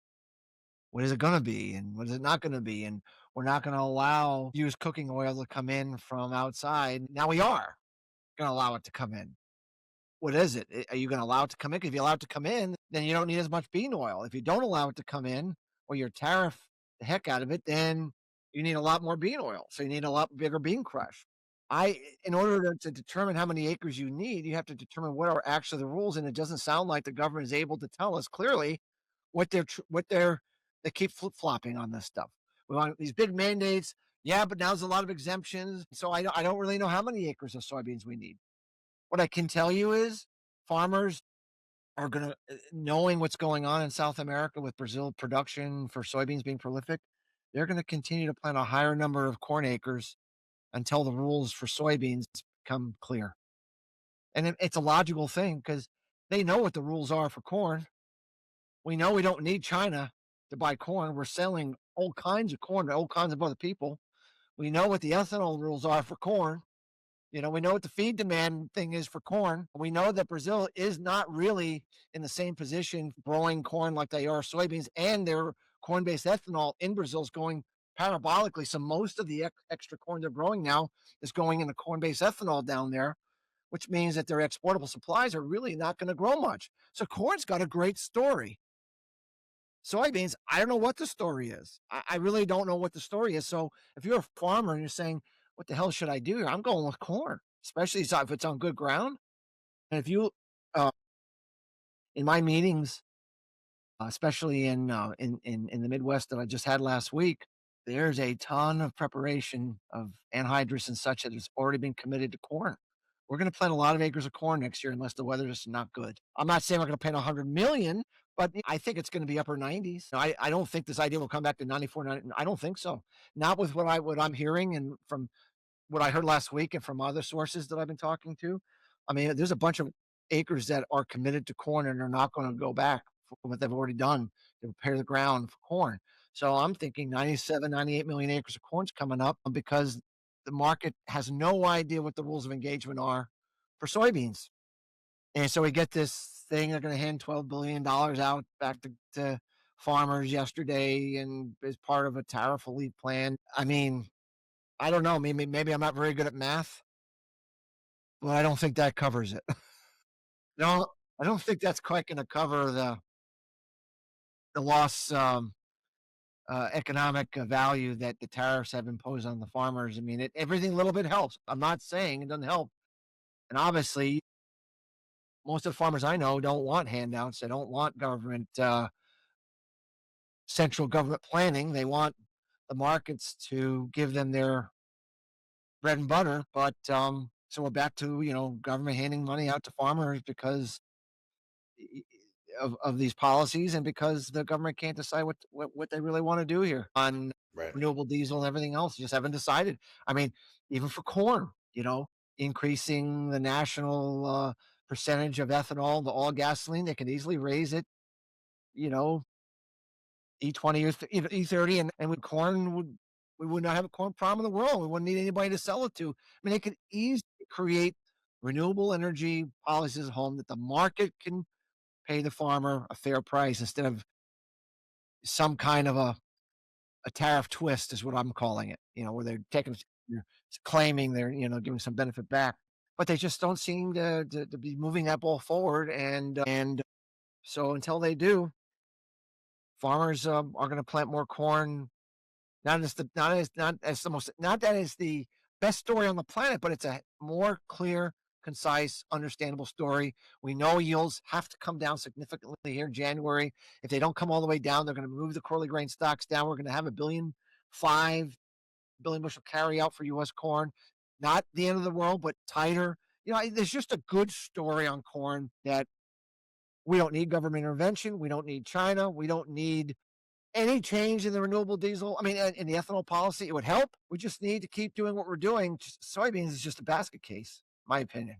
What is it going to be, and what is it not going to be? And we're not going to allow used cooking oil to come in from outside. Now we are going to allow it to come in. What is it? Are you going to allow it to come in? 'Cause if you allow it to come in, then you don't need as much bean oil. If you don't allow it to come in, or you tariff the heck out of it, then you need a lot more bean oil. So you need a lot bigger bean crush. In order to determine how many acres you need, you have to determine what are actually the rules. And it doesn't sound like the government is able to tell us clearly they keep flip flopping on this stuff. We want these big mandates. Yeah, but now there's a lot of exemptions. So I don't really know how many acres of soybeans we need. What I can tell you is farmers are going to, knowing what's going on in South America with Brazil production for soybeans being prolific, they're going to continue to plant a higher number of corn acres until the rules for soybeans become clear. And it's a logical thing because they know what the rules are for corn. We know we don't need China to buy corn. We're selling all kinds of corn to all kinds of other people. We know what the ethanol rules are for corn. We know what the feed demand thing is for corn. We know that Brazil is not really in the same position growing corn like they are soybeans, and their corn-based ethanol in Brazil is going parabolically. So most of the extra corn they're growing now is going into corn-based ethanol down there, which means that their exportable supplies are really not going to grow much. So corn's got a great story. Soybeans, I don't know what the story is. I really don't know what the story is. So if you're a farmer and you're saying, what the hell should I do here? I'm going with corn, especially if it's on good ground. And if you, uh, in my meetings, especially in the Midwest that I just had last week, there's a ton of preparation of anhydrous and such that has already been committed to corn. We're going to plant a lot of acres of corn next year unless the weather is not good. I'm not saying we're going to plant 100 million, but I think it's going to be upper 90s. I don't think this idea will come back to 94, 90. I don't think so. Not with what I'm hearing and from what I heard last week and from other sources that I've been talking to. I mean, there's a bunch of acres that are committed to corn and are not going to go back for what they've already done to prepare the ground for corn. So I'm thinking 97, 98 million acres of corn's coming up because the market has no idea what the rules of engagement are for soybeans. And so we get this thing, they're going to hand $12 billion out back to farmers yesterday and as part of a tariff relief plan. I mean, I don't know. Maybe I'm not very good at math, but I don't think that covers it. No, I don't think that's quite going to cover the loss economic value that the tariffs have imposed on the farmers. I mean, everything a little bit helps. I'm not saying it doesn't help, and obviously, most of the farmers I know don't want handouts. They don't want central government planning. They want the markets to give them their bread and butter. But so we're back to government handing money out to farmers because of these policies and because the government can't decide what they really want to do here. On Right. renewable diesel and everything else. Just haven't decided. I mean, even for corn, increasing the national percentage of ethanol to all gasoline, they could easily raise it, you know, E20 or E30, and with corn we would not have a corn problem in the world. We wouldn't need anybody to sell it to. I mean, they could easily create renewable energy policies at home that the market can pay the farmer a fair price instead of some kind of a tariff twist is what I'm calling it, where they're they're claiming they're, giving some benefit back, but they just don't seem to be moving that ball forward. And so until they do, farmers are going to plant more corn. Not that it's the best story on the planet, but it's a more clear, concise, understandable story. We know yields have to come down significantly here in January. If they don't come all the way down, they're going to move the quarterly grain stocks down. We're going to have 1.5 billion bushel carry out for U.S. corn. Not the end of the world, but tighter. There's just a good story on corn that we don't need government intervention. We don't need China. We don't need any change in the renewable diesel. I mean, in the ethanol policy, it would help. We just need to keep doing what we're doing. Soybeans is just a basket case, my opinion.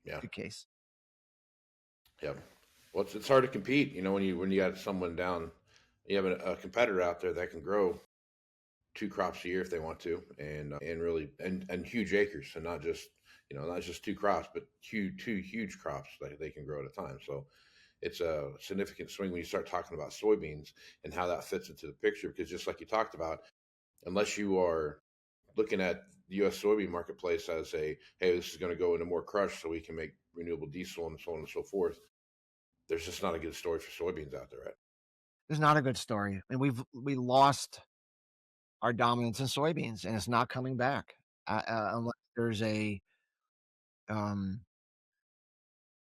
Yeah. Good case. Yeah. Well, it's hard to compete, when you got someone down, you have a competitor out there that can grow 2 crops a year if they want to, and really and huge acres, and not just 2 crops, but two huge crops that they can grow at a time. So it's a significant swing when you start talking about soybeans and how that fits into the picture. Because just like you talked about, unless you are looking at the U.S. soybean marketplace as hey, this is going to go into more crush so we can make renewable diesel and so on and so forth, there's just not a good story for soybeans out there, right? There's not a good story. And we lost our dominance in soybeans, and it's not coming back unless there's a um,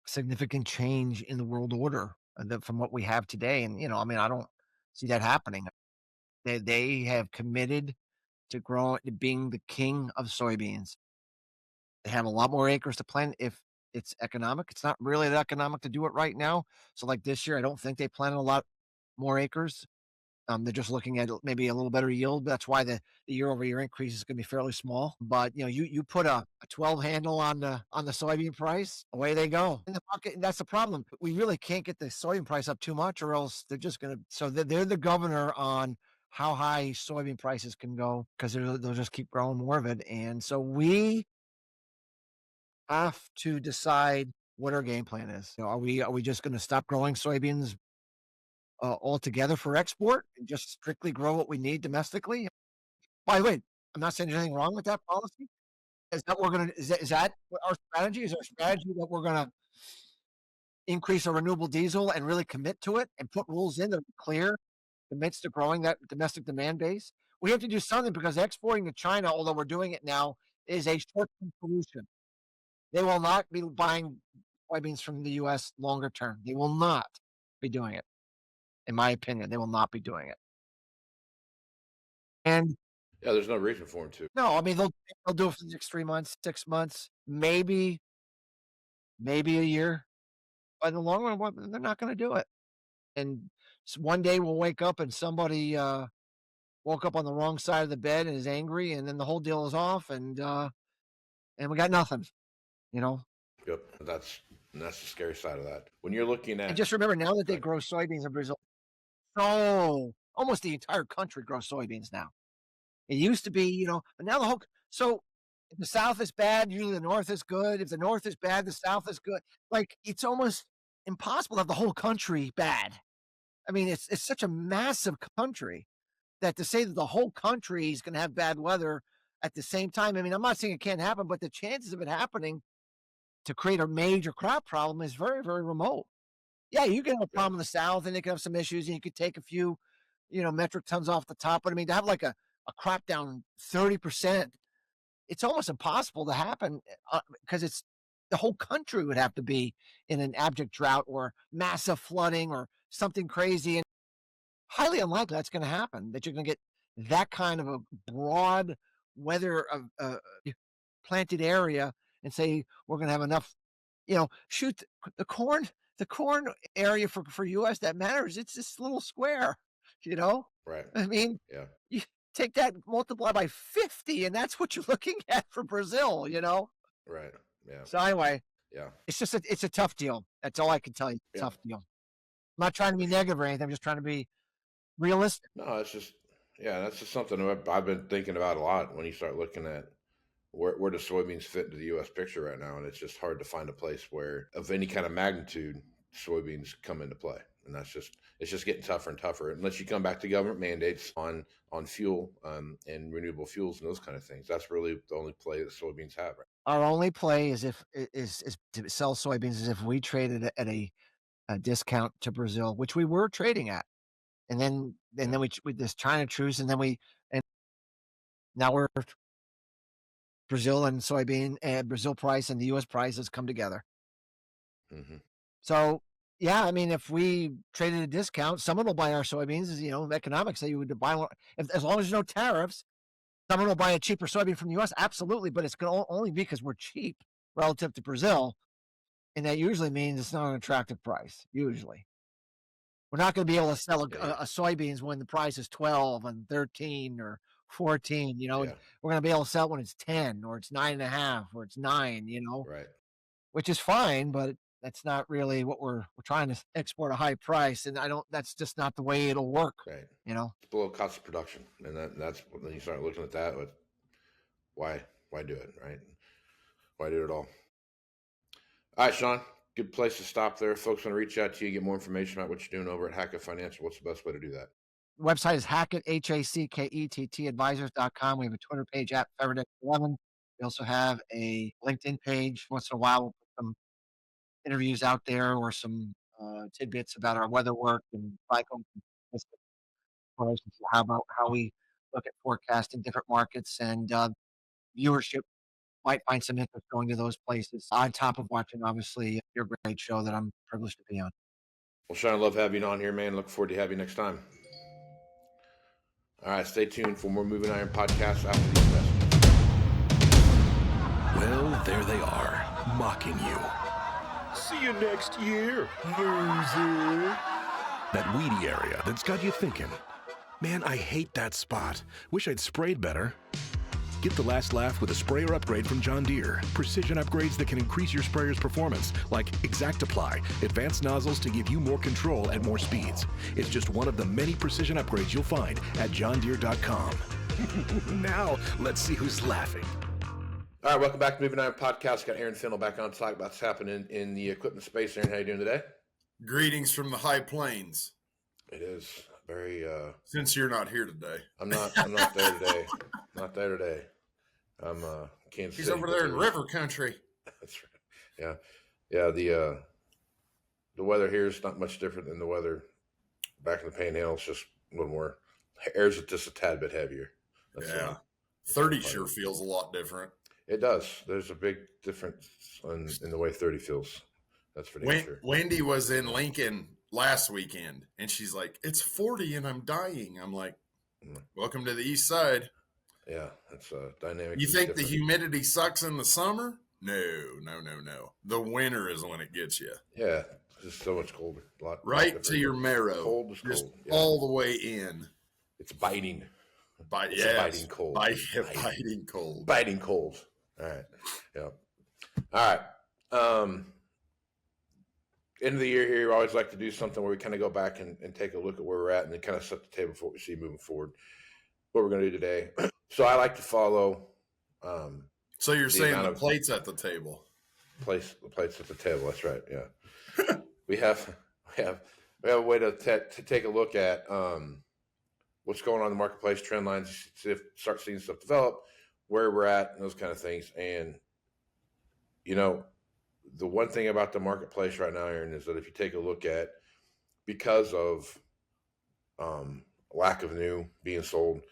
significant change in the world order from what we have today. And I mean, I don't see that happening. They have committed to being the king of soybeans. They have a lot more acres to plant if it's economic. It's not really that economic to do it right now. So like this year, I don't think they planted a lot more acres. They're just looking at maybe a little better yield. That's why the year-over-year increase is going to be fairly small. But you put a 12 handle on the soybean price, away they go in the market. And that's the problem. We really can't get the soybean price up too much, or else they're just going to. So they're the governor on how high soybean prices can go because they'll just keep growing more of it. And so we have to decide what our game plan is. Are we just going to stop growing soybeans altogether for export and just strictly grow what we need domestically? By the way, I'm not saying there's anything wrong with that policy. Is that what our strategy? Is our strategy that we're gonna increase our renewable diesel and really commit to it and put rules in that are clear, commits to growing that domestic demand base? We have to do something because exporting to China, although we're doing it now, is a short-term solution. They will not be buying soybeans from the U.S. longer term. They will not be doing it. In my opinion, they will not be doing it. And Yeah, there's no reason for them to. no, I mean they'll do it for the next 3 months, 6 months, maybe a year. But in the long run, they're not going to do it. And one day we'll wake up and somebody woke up on the wrong side of the bed and is angry, and then the whole deal is off, and we got nothing. You know. Yep, that's the scary side of that. When you're looking And at, just remember, now that they right, grow soybeans in Brazil, so almost the entire country grows soybeans now. It used to be, but now the whole. So if the South is bad, usually the North is good. If the North is bad, the South is good. Like it's almost impossible to have the whole country bad. I mean, it's such a massive country that to say that the whole country is going to have bad weather at the same time. I mean, I'm not saying it can't happen, but the chances of it happening to create a major crop problem is very, very remote. Yeah, you can have a yeah, problem in the South, and they can have some issues, and you could take a few, metric tons off the top. But I mean, to have like a crop down 30%, it's almost impossible to happen because it's the whole country would have to be in an abject drought or massive flooding or something crazy. And highly unlikely that's going to happen, that you're going to get that kind of a broad weather of planted area and say we're going to have enough, shoot the corn, the corn area for us that matters. It's this little square, you know, right, I mean, yeah, you, take that, multiply by 50, and that's what you're looking at for Brazil, Right. Yeah. So anyway, Yeah. it's a tough deal. That's all I can tell you. Yeah. Tough deal. I'm not trying to be negative or anything. I'm just trying to be realistic. No, it's just, yeah, that's just something I've been thinking about a lot when you start looking at where do soybeans fit into the U.S. picture right now, and it's just hard to find a place where, of any kind of magnitude, soybeans come into play, and it's just getting tougher and tougher unless you come back to government mandates on fuel and renewable fuels and those kind of things. That's really the only play that soybeans have. Right? Our only play is to sell soybeans is if we traded at a discount to Brazil, which we were trading at, and then we this China truce, and now we're Brazil and soybean and Brazil price and the U.S. prices come together. Mm-hmm. So yeah, I mean, if we traded a discount, someone will buy our soybeans. Economics say you would buy one as long as there's no tariffs. Someone will buy a cheaper soybean from the U.S. Absolutely, but it's going to only be because we're cheap relative to Brazil, and that usually means it's not an attractive price. Usually, we're not going to be able to sell a soybeans when the price is 12 and 13 or 14. We're going to be able to sell it when it's 10 or it's 9.5 or it's 9. Right. Which is fine, but that's not really what we're trying to export a high price, and that's just not the way it'll work. Right. It's below cost of production, and that's when you start looking at that. With why do it, right? Why do it all? All right, Sean. Good place to stop there. Folks want to reach out to you, get more information about what you're doing over at Hackett Financial. What's the best way to do that? Website is Hackett, Hackett advisors.com. We have a Twitter page at Feverdeck11. We also have a LinkedIn page. Once in a while, we'll put some interviews out there or some tidbits about our weather work and cycle. How we look at forecasting different markets, and viewership might find some interest going to those places on top of watching, obviously, your great show that I'm privileged to be on. Well, Sean, I love having you on here, man. Look forward to having you next time. All right, stay tuned for more Moving Iron podcasts after these messages. Well, there they are, mocking you. See you next year, loser. That weedy area that's got you thinking, man, I hate that spot. Wish I'd sprayed better. Get the last laugh with a sprayer upgrade from John Deere. Precision upgrades that can increase your sprayer's performance, like Exact Apply, advanced nozzles to give you more control at more speeds. It's just one of the many precision upgrades you'll find at johndeere.com. Now, let's see who's laughing. All right, welcome back to Moving Iron Podcast. Got Aaron Fennell back on to talk about what's happening in the equipment space. Aaron, how you doing today? Greetings from the high plains. It is very. Since you're not here today, I'm not there today. Not there today. I'm Kansas he's City, over there in river country. That's right. Yeah. The weather here is not much different than the weather back in the Panhandle. It's just a little more. Air's just a tad bit heavier. That's 30 sure feels a lot different. It does. There's a big difference in the way 30 feels. That's for damn sure. Wendy was in Lincoln last weekend, and she's like, "It's 40 and I'm dying." I'm like, "Welcome to the east side." Yeah, it's dynamic. You think the humidity sucks in the summer? No. The winter is when it gets you. Yeah, it's just so much colder. Right to your marrow. Cold is just cold. Yeah. all the way in. It's biting. It's a biting cold. Biting cold. Biting cold. All right. Yeah. All right. End of the year here, we always like to do something where we kind of go back and take a look at where we're at and then kind of set the table for what we see moving forward. What we're going to do today. So I like to follow. So you're saying the plates at the table? The plates at the table. That's right. Yeah. we have a way to take a look at what's going on in the marketplace, trend lines, start seeing stuff develop, where we're at, and those kind of things. And the one thing about the marketplace right now, Aaron, is that if you take a look at, because of lack of new being sold,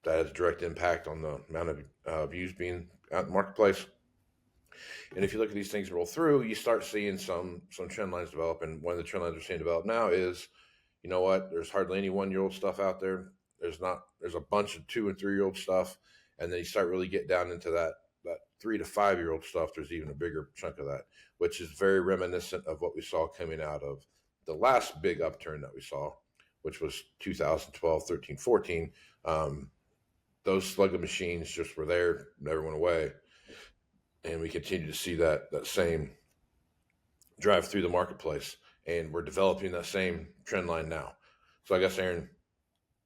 that has a direct impact on the amount of used being out in the marketplace. And if you look at these things roll through, you start seeing some trend lines develop. And one of the trend lines we're seeing develop now is, you know what? There's hardly any 1-year-old stuff out there. There's a bunch of 2- and 3-year-old stuff. And then you start really get down into that 3- to 5-year-old stuff. There's even a bigger chunk of that, which is very reminiscent of what we saw coming out of the last big upturn that we saw, which was 2012, 13, 14. those slug of machines just were there, never went away. And we continue to see that same drive through the marketplace. And we're developing that same trend line now. So I guess, Aaron.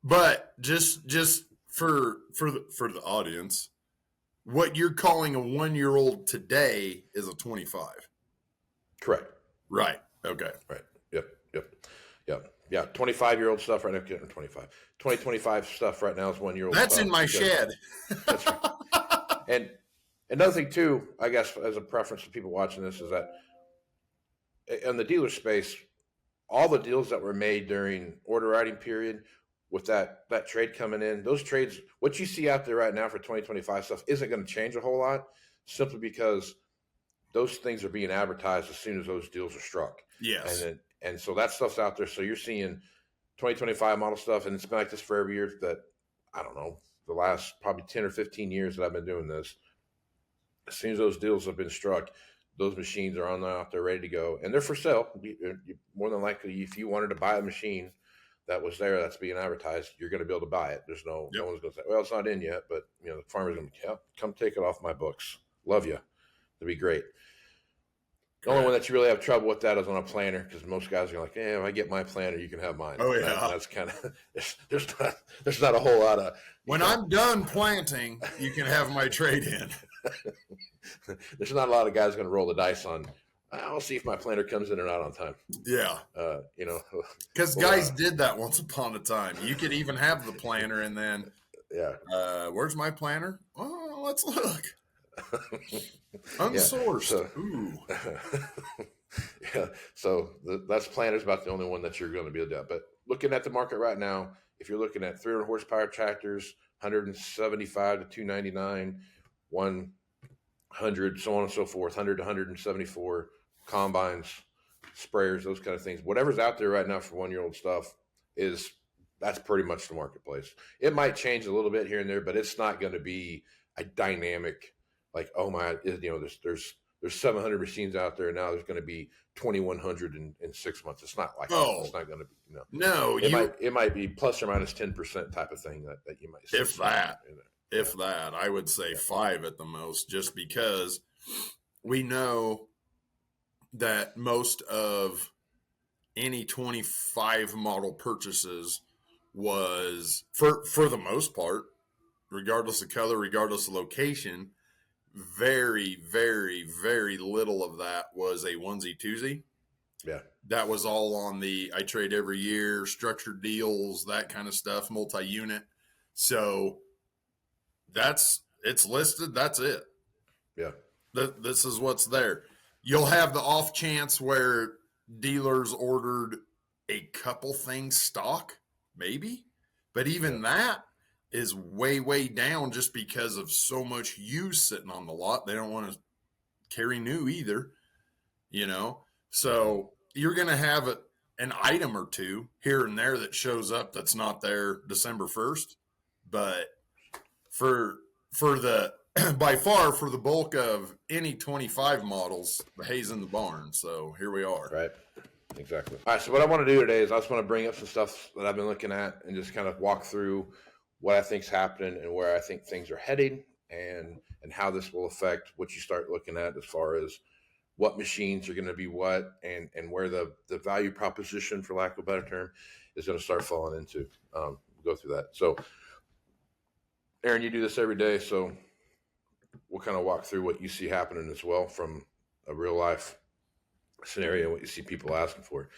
But just for the audience, what you're calling a 1-year-old today is a 25. Correct. Right. Okay. Right. Yep. Yeah. 25-year-old stuff right now. 2025 stuff right now is 1-year-old. That's in my shed. That's right. And another thing too, I guess, as a preference for people watching this, is that in the dealer space, all the deals that were made during order writing period with that trade coming in, those trades, what you see out there right now for 2025 stuff isn't going to change a whole lot, simply because those things are being advertised as soon as those deals are struck. Yes. And so that stuff's out there. So you're seeing 2025 model stuff, and it's been like this for every year that, I don't know, the last probably 10 or 15 years that I've been doing this. As soon as those deals have been struck, those machines are out there ready to go, and they're for sale. More than likely, if you wanted to buy a machine that was there that's being advertised, you're going to be able to buy it. There's no one's going to say, well, it's not in yet, but the farmer's going to come take it off my books. Love you. It'd be great. The only one that you really have trouble with that is on a planter, because most guys are like, if I get my planter, you can have mine. Oh, yeah. That's kind of, there's not a whole lot of. When I'm done planting, you can have my trade in. There's not a lot of guys going to roll the dice on, I'll see if my planter comes in or not on time. Yeah. Because guys did that once upon a time. You could even have the planter and then, where's my planter? Oh, let's look. Unsourced. So that's planter's about the only one that you're going to be able to do. But looking at the market right now, if you're looking at 300 horsepower tractors, 175 to 299, 100, so on and so forth, 100 to 174, combines, sprayers, those kind of things, whatever's out there right now for 1-year-old stuff, that's pretty much the marketplace. It might change a little bit here and there, but it's not going to be a dynamic, like, oh my, there's 700 machines out there now. There's going to be 2,100 in 6 months. It's not like that. It's not going to be. No, it might be plus or minus 10% type of thing that you might see. If that, I would say 5 at the most, just because we know that most of any 25 model purchases was, for the most part, regardless of color, regardless of location, very, very, very little of that was a onesie twosie. Yeah. That was all on the I trade every year, structured deals, that kind of stuff, multi-unit. So it's listed. That's it. Yeah. This is what's there. You'll have the off chance where dealers ordered a couple things stock, maybe, but even that is way, way down just because of so much used sitting on the lot. They don't want to carry new either, so you're going to have an item or two here and there that shows up that's not there December 1st, but for the by far for the bulk of any 25 models, the hay's in the barn. So here we are. Right. Exactly. All right. So what I want to do today is I just want to bring up some stuff that I've been looking at and just kind of walk through what I think's happening and where I think things are heading, and how this will affect what you start looking at as far as what machines are going to be what, and where the value proposition, for lack of a better term, is going to start falling into. Go through that. So, Aaron, you do this every day, so we'll kind of walk through what you see happening as well from a real life scenario, what you see people asking for.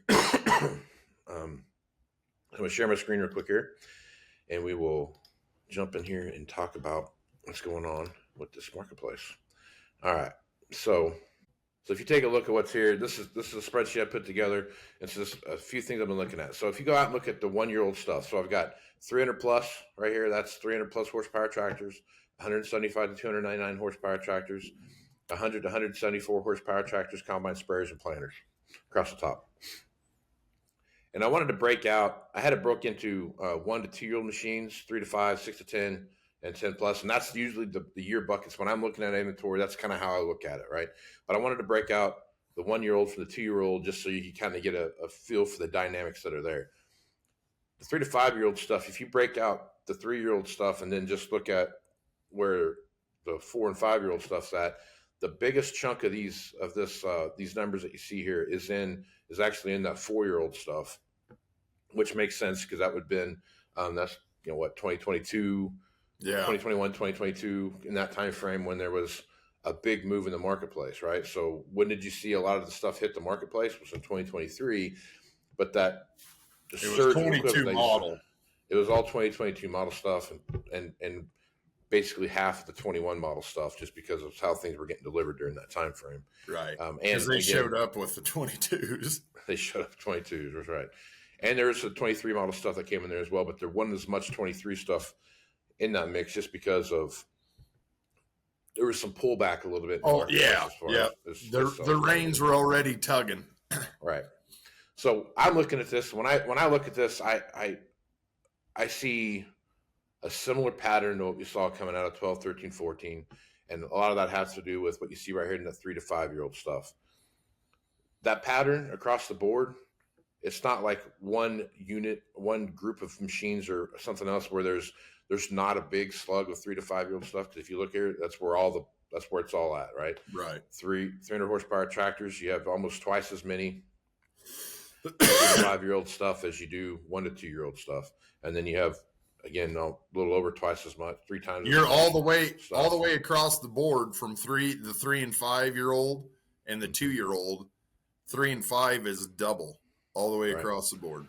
I'm going to share my screen real quick here, and we will jump in here and talk about what's going on with this marketplace. All right. So if you take a look at what's here, this is a spreadsheet I put together. It's just a few things I've been looking at. So if you go out and look at the 1-year-old stuff, so I've got 300 plus right here. That's 300 plus horsepower tractors, 175 to 299 horsepower tractors, 100 to 174 horsepower tractors, combine sprayers, and planters across the top. And I wanted to break out. I had it broke into 1 to 2 year old machines, 3 to 5, 6 to 10, and 10 plus. And that's usually the year buckets. When I'm looking at inventory, that's kind of how I look at it, right? But I wanted to break out the 1-year-old from the 2-year-old just so you can kind of get a feel for the dynamics that are there. The 3 to 5 year old stuff, if you break out the 3-year-old stuff and then just look at where the 4 and 5-year-old stuff's at, the biggest chunk of these numbers that you see here is actually in that 4-year-old stuff, which makes sense because that would have been that's 2022, 2021, 2022, in that time frame when there was a big move in the marketplace, right? So when did you see a lot of the stuff hit the marketplace? It was in 2023, but that the It surge was 22 model. It was all 2022 model stuff and basically half of the 21 model stuff, just because of how things were getting delivered during that time frame. Right. And they showed up with the 22s. They showed up 22s, that's right. And there's a 23 model stuff that came in there as well, but there wasn't as much 23 stuff in that mix just because of there was some pullback a little bit. Oh yeah, yeah. The reins were already tugging. Right. So I'm looking at this. When I look at this, I see a similar pattern to what we saw coming out of 12, 13, 14. And a lot of that has to do with what you see right here in the 3 to 5-year-old stuff. That pattern across the board, it's not like one unit, one group of machines or something else where there's not a big slug of 3 to 5-year-old stuff. Because if you look here, that's where it's all at, right? Right. 300 horsepower tractors, you have almost twice as many 3 to 5-year-old stuff as you do 1 to 2-year-old stuff. And then you have, again, a little over twice as much, 3 times. You're all the way across the board from the 3 and 5-year-old and the 2-year-old. 3 and 5 is double all the way across the board.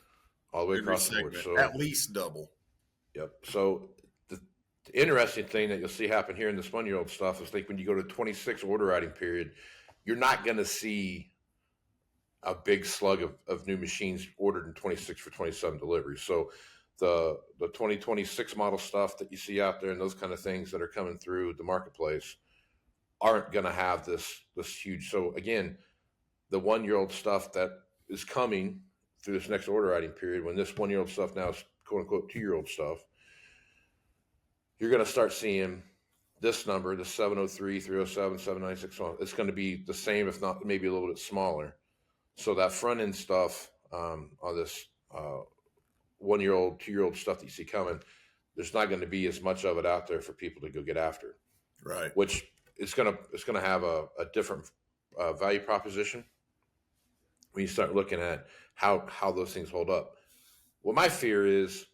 All the way across the board. So at least double. Yep. So the interesting thing that you'll see happen here in this 1-year-old stuff is like when you go to 26 order writing period, you're not going to see a big slug of new machines ordered in 26 for 27 deliveries. So the 2026 model stuff that you see out there and those kind of things that are coming through the marketplace aren't going to have this huge. So again, the 1-year-old stuff that is coming through this next order writing period, when this 1-year-old stuff now is quote unquote 2-year-old stuff, you're going to start seeing this number, the 703, 307, 796. It's going to be the same, if not maybe a little bit smaller. So that front end stuff on this 1-year-old, 2-year-old stuff that you see coming, there's not going to be as much of it out there for people to go get after. Right. Which it's going to have a different value proposition when you start looking at how those things hold up. Well, my fear is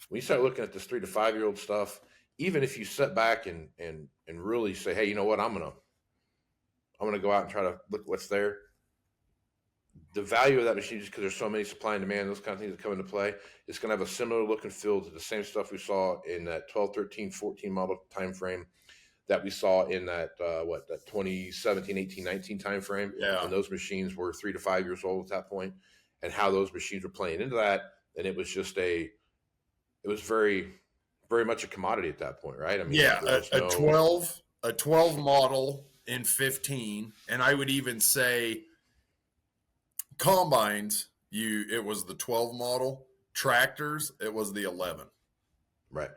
when you start looking at this 3 to 5-year-old stuff, even if you sit back and really say, hey, you know what, I'm gonna go out and try to look what's there. The value of that machine, just because there's so many supply and demand, those kind of things that come into play, it's going to have a similar look and feel to the same stuff we saw in that 12, 13, 14 model time frame that we saw in that 2017, 18, 19 time frame. Yeah. And those machines were 3 to 5 years old at that point, and how those machines were playing into that. And it was just it was very, very much a commodity at that point, right? I mean, yeah, a 12 model in 15, and I would even say combines, it was the 12 model. Tractors, it was the 11. Right.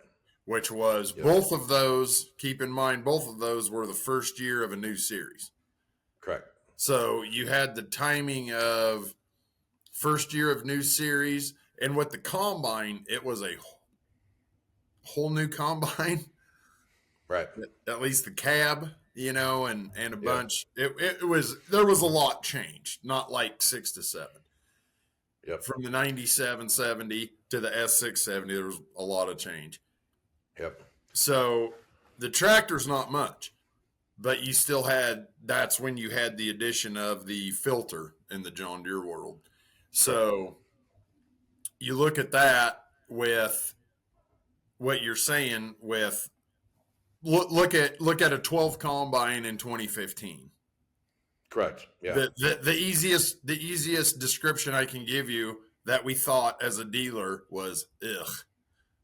Which was both of those, keep in mind, both of those were the first year of a new series. Correct. So you had the timing of first year of new series, and with the combine, it was a whole new combine. Right. At least the cab, and a bunch. It was, there was a lot changed, not like 6 to 7. Yep. From the 9770 to the S670, there was a lot of change. Yep. So the tractor's not much, but you still that's when you had the addition of the filter in the John Deere world. So you look at that with what you're saying with look at a 12 combine in 2015. Correct. Yeah. The easiest description I can give you that we thought as a dealer was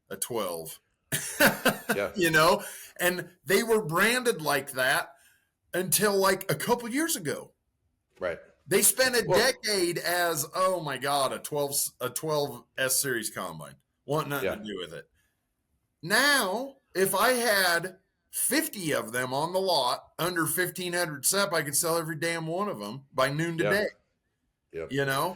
a 12. Yeah. And they were branded like that until like a couple years ago. Right. They spent a decade as, oh my God, a 12 S series combine. Want nothing to do with it. Now, if I had 50 of them on the lot under 1,500 SEP, I could sell every damn one of them by noon today. Yeah.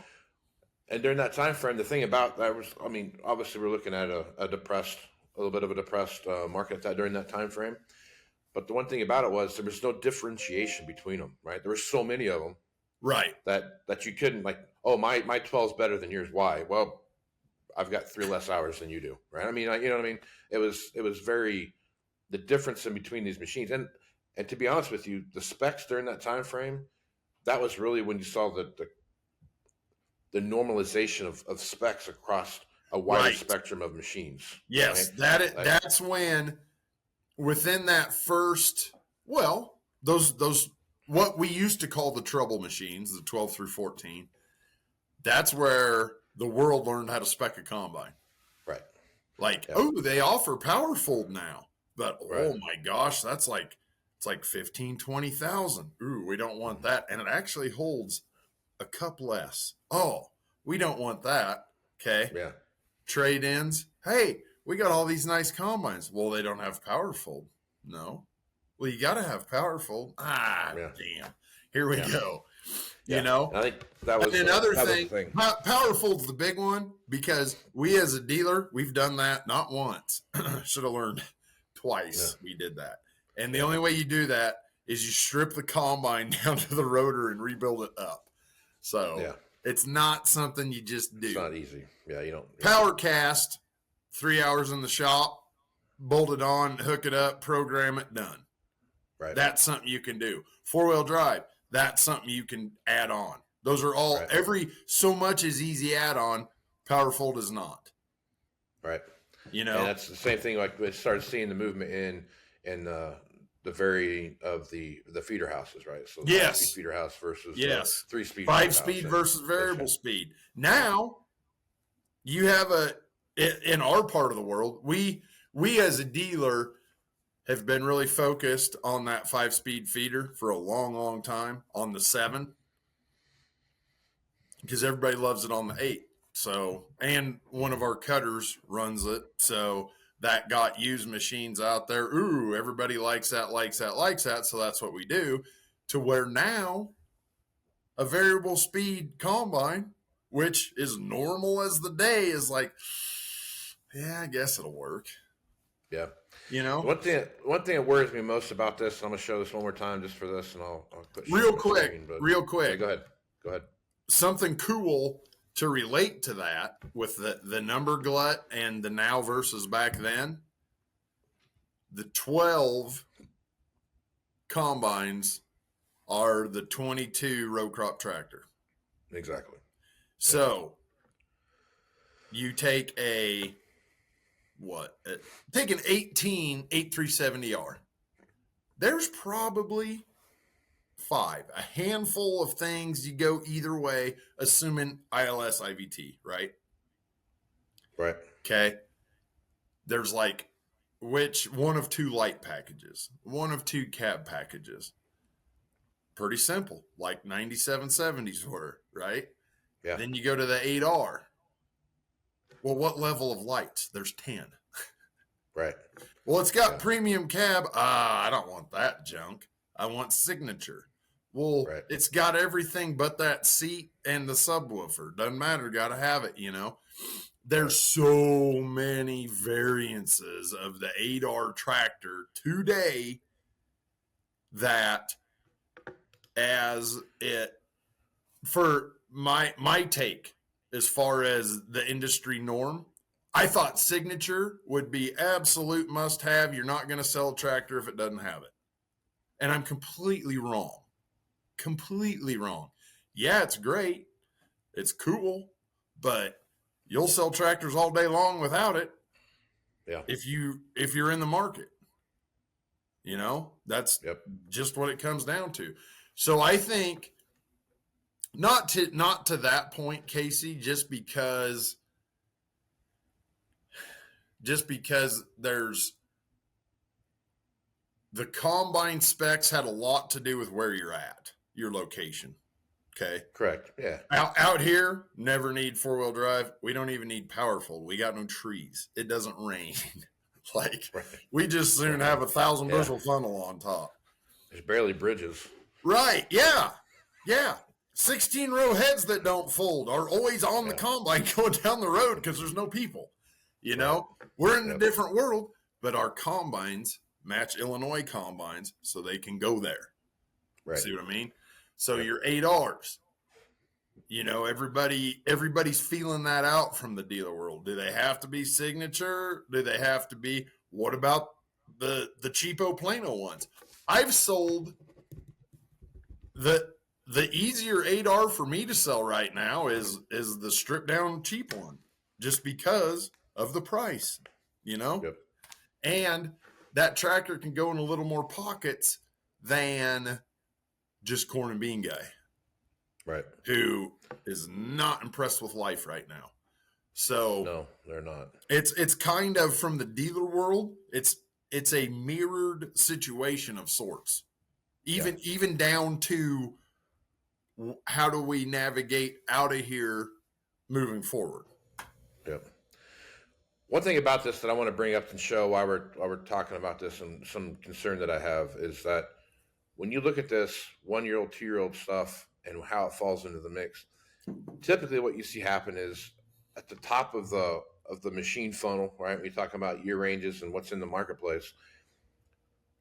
And during that time frame, the thing about that was, I mean, obviously we're looking at a depressed a little bit of a depressed market during that time frame. But the one thing about it was there was no differentiation between them, right? There were so many of them, Right. that you couldn't like, oh, my 12 is better than yours. Why? Well, I've got 3 less hours than you do, right? I mean, you know what I mean? It was very the difference in between these machines, and to be honest with you, the specs during that time frame, that was really when you saw the normalization of specs across a wider Right. spectrum of machines. Yes, right? that's when within that first, well, those what we used to call the trouble machines, the 12 through 14, that's where the world learned how to spec a combine. Right. Like, Yep. oh, they offer power fold now. But Right. oh my gosh, that's like it's like 15, 20,000. Ooh, we don't want that. And it actually holds a cup less. Oh, we don't want that. Okay. Yeah. Trade ins. Hey, we got all these nice combines. Well, they don't have power fold. No. Well, you got to have power fold. Yeah. Damn. Here we go. Yeah. You know? And I think that was And another that was thing, the thing. power fold's the big one because we as a dealer, we've done that not once. Should have learned twice. We did that. And the only way you do that is you strip the combine down to the rotor and rebuild it up. So it's not something you just do. It's not easy. Yeah, you don't. Power cast, 3 hours in the shop, bolt it on, hook it up, program it, done. Right. That's something you can do. 4-wheel drive, that's something you can add on. Those are all, every so much is easy add on. Power fold is not. Right. You know, and that's the same thing. Like we started seeing the movement in the varying of the feeder houses, right? So the 5-speed feeder house versus 3-speed, 5-speed versus variable speed. Now you have in our part of the world, we as a dealer have been really focused on that 5-speed feeder for a long, long time on the 7 because everybody loves it on the 8. So, and one of our cutters runs it. So that got used machines out there. Ooh, everybody likes that. So that's what we do, to where now a variable speed combine, which is normal as the day, is like, yeah, I guess it'll work. Yeah. You know, one thing that worries me most about this, and I'm going to show this one more time just for this, and I'll put real quick. Yeah, go ahead. Something cool to relate to that with the number glut and the now versus back then. The 12 combines are the 22 row crop tractor. Exactly. So you take take an 18 8370R. There's probably a handful of things you go either way, assuming ILS IVT, right? Right. Okay. There's like one of 2 light packages, one of 2 cab packages. Pretty simple, like 9770s were, right? Yeah. Then you go to the 8R. Well, what level of lights? There's 10. Right. Well, it's got premium cab. I don't want that junk. I want signature. Well, It's got everything but that seat and the subwoofer. Doesn't matter. Got to have it, you know. There's so many variances of the 8R tractor today that for my take, as far as the industry norm, I thought signature would be absolute must have. You're not going to sell a tractor if it doesn't have it. And I'm completely wrong. Yeah, it's great. It's cool, but you'll sell tractors all day long without it. Yeah. If you're in the market, you know, that's just what it comes down to. So I think not to that point, Casey, just because there's the combine specs had a lot to do with where you're at, your location. Okay. Correct. Yeah. Out here, never need 4-wheel drive. We don't even need power fold. We got no trees. It doesn't rain. We just soon have 1,000 bushel funnel on top. There's barely bridges. Right. Yeah. 16 row heads that don't fold are always on the combine going down the road because there's no people. You know, we're in a different world, but our combines match Illinois combines so they can go there. Right. See what I mean? So your $8, you know, everybody's feeling that out from the dealer world. Do they have to be signature? Do they have to be, what about the cheapo Plano ones? I've sold the easier 8R for me to sell right now is the stripped down cheap one, just because of the price, you know? Yep. And that tractor can go in a little more pockets than just corn and bean guy. Right. Who is not impressed with life right now. So no, they're not. It's kind of from the dealer world. It's a mirrored situation of sorts. Even down to how do we navigate out of here moving forward? Yep. One thing about this that I want to bring up and show while we're talking about this, and some concern that I have, is that when you look at this 1-year-old, 2-year-old stuff and how it falls into the mix, typically what you see happen is at the top of the machine funnel, right? When you're talking about year ranges and what's in the marketplace,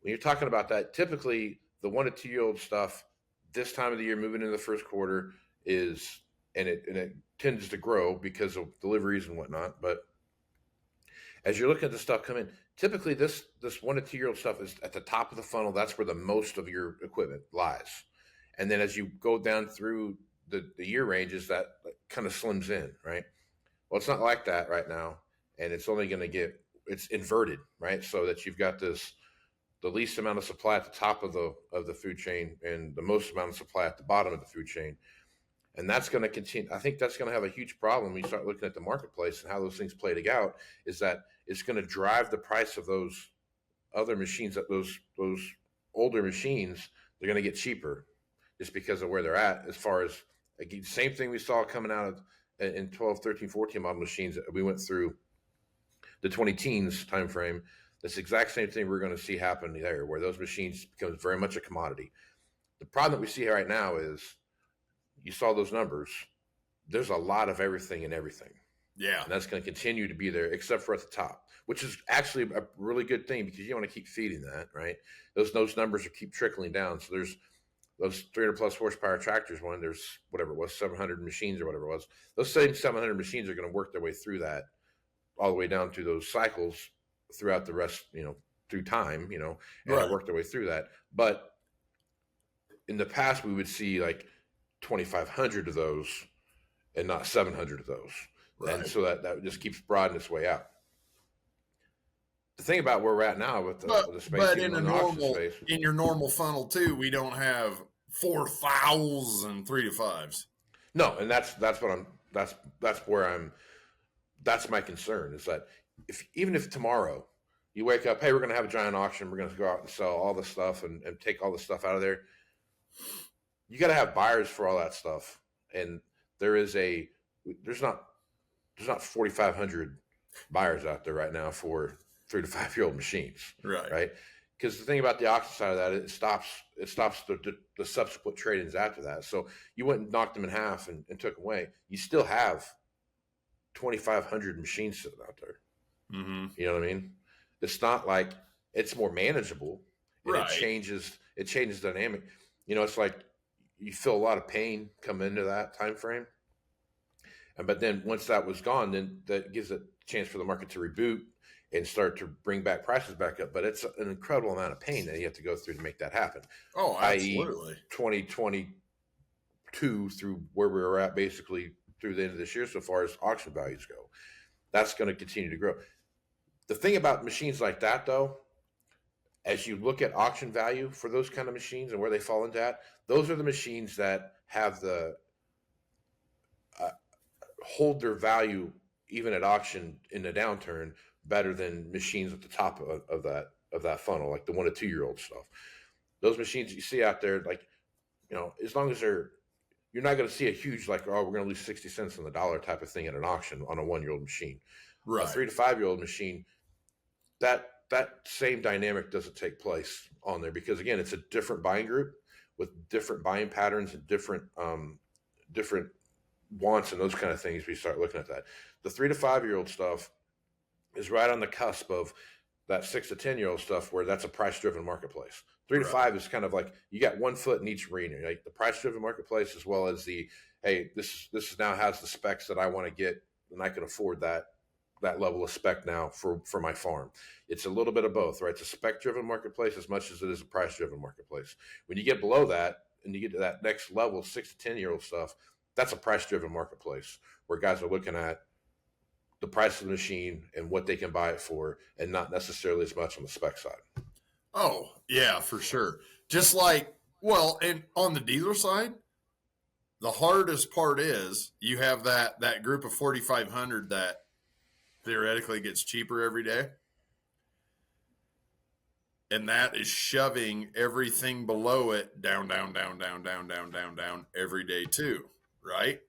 when you're talking about that, typically the 1 to 2-year-old stuff this time of the year, moving into the first quarter, is and it tends to grow because of deliveries and whatnot. But as you're looking at the stuff come in, typically this 1 to 2-year-old stuff is at the top of the funnel. That's where the most of your equipment lies. And then as you go down through the year ranges, that kind of slims in, right? Well, it's not like that right now. And it's only going to it's inverted, right? So that you've got the least amount of supply at the top of the food chain and the most amount of supply at the bottom of the food chain. And that's going to continue. I think that's going to have a huge problem when you start looking at the marketplace and how those things play out, is that it's going to drive the price of those other machines, that those older machines, they're going to get cheaper just because of where they're at. As far as, again, same thing we saw coming out of in 12, 13, 14 model machines that we went through the 20 teens time frame. This exact same thing we're going to see happen there, where those machines becomes very much a commodity. The problem that we see right now is, you saw those numbers. There's a lot of everything and everything. Yeah. And that's going to continue to be there, except for at the top, which is actually a really good thing, because you want to keep feeding that, right? Those numbers will keep trickling down. So there's those 300 plus horsepower tractors, there's whatever it was, 700 machines or whatever it was. Those same 700 machines are going to work their way through that, all the way down to those cycles throughout the rest, through time, and work their way through that. But in the past, we would see like 2,500 of those and not 700 of those. Right. And so that just keeps broadening its way out. The thing about where we're at now with the space, but in your normal funnel too, we don't have 4,000 3 to 5s. No, and that's my concern, is that even if tomorrow you wake up, hey, we're going to have a giant auction, we're going to go out and sell all this stuff and take all this stuff out of there, you got to have buyers for all that stuff. And there's not 4,500 buyers out there right now for 3 to 5-year-old machines. Right. Because the thing about the auction side of that, it stops the subsequent trade-ins after that. So you went and knocked them in half and took them away. You still have 2,500 machines sitting out there. Mm-hmm. You know what I mean? It's not like it's more manageable. And it changes the dynamic. It's like you feel a lot of pain come into that time frame. But then once that was gone, then that gives a chance for the market to reboot and start to bring back prices back up. But it's an incredible amount of pain that you have to go through to make that happen. Oh, absolutely. I.e., 2022 through where we were at basically through the end of this year so far as auction values go. That's going to continue to grow. The thing about machines like that, though, as you look at auction value for those kind of machines and where they fall into that, those are the machines that have the hold their value even at auction in the downturn better than machines at the top of that funnel, like the 1 to 2-year-old stuff. Those machines you see out there, like, as long as you're not going to see a huge, like, oh, we're going to lose 60 cents on the dollar type of thing at an auction on a 1-year-old machine. Right. A 3 to 5-year-old machine, that same dynamic doesn't take place on there, because again, it's a different buying group with different buying patterns and different wants and those kind of things. We start looking at that. The 3 to 5-year-old stuff, is right on the cusp of that 6 to 10-year-old stuff where that's a price-driven marketplace. 3 to 5 is kind of like you got 1 foot in each arena, like the price-driven marketplace as well as the, hey, this now has the specs that I want to get, and I can afford that level of spec now for my farm. It's a little bit of both, right? It's a spec-driven marketplace as much as it is a price-driven marketplace. When you get below that and you get to that next level, 6 to 10-year-old stuff, that's a price-driven marketplace where guys are looking at the price of the machine and what they can buy it for, and not necessarily as much on the spec side. Oh, yeah, for sure. Just like, well, and on the dealer side, the hardest part is you have that group of 4,500 that theoretically gets cheaper every day. And that is shoving everything below it down every day too, right?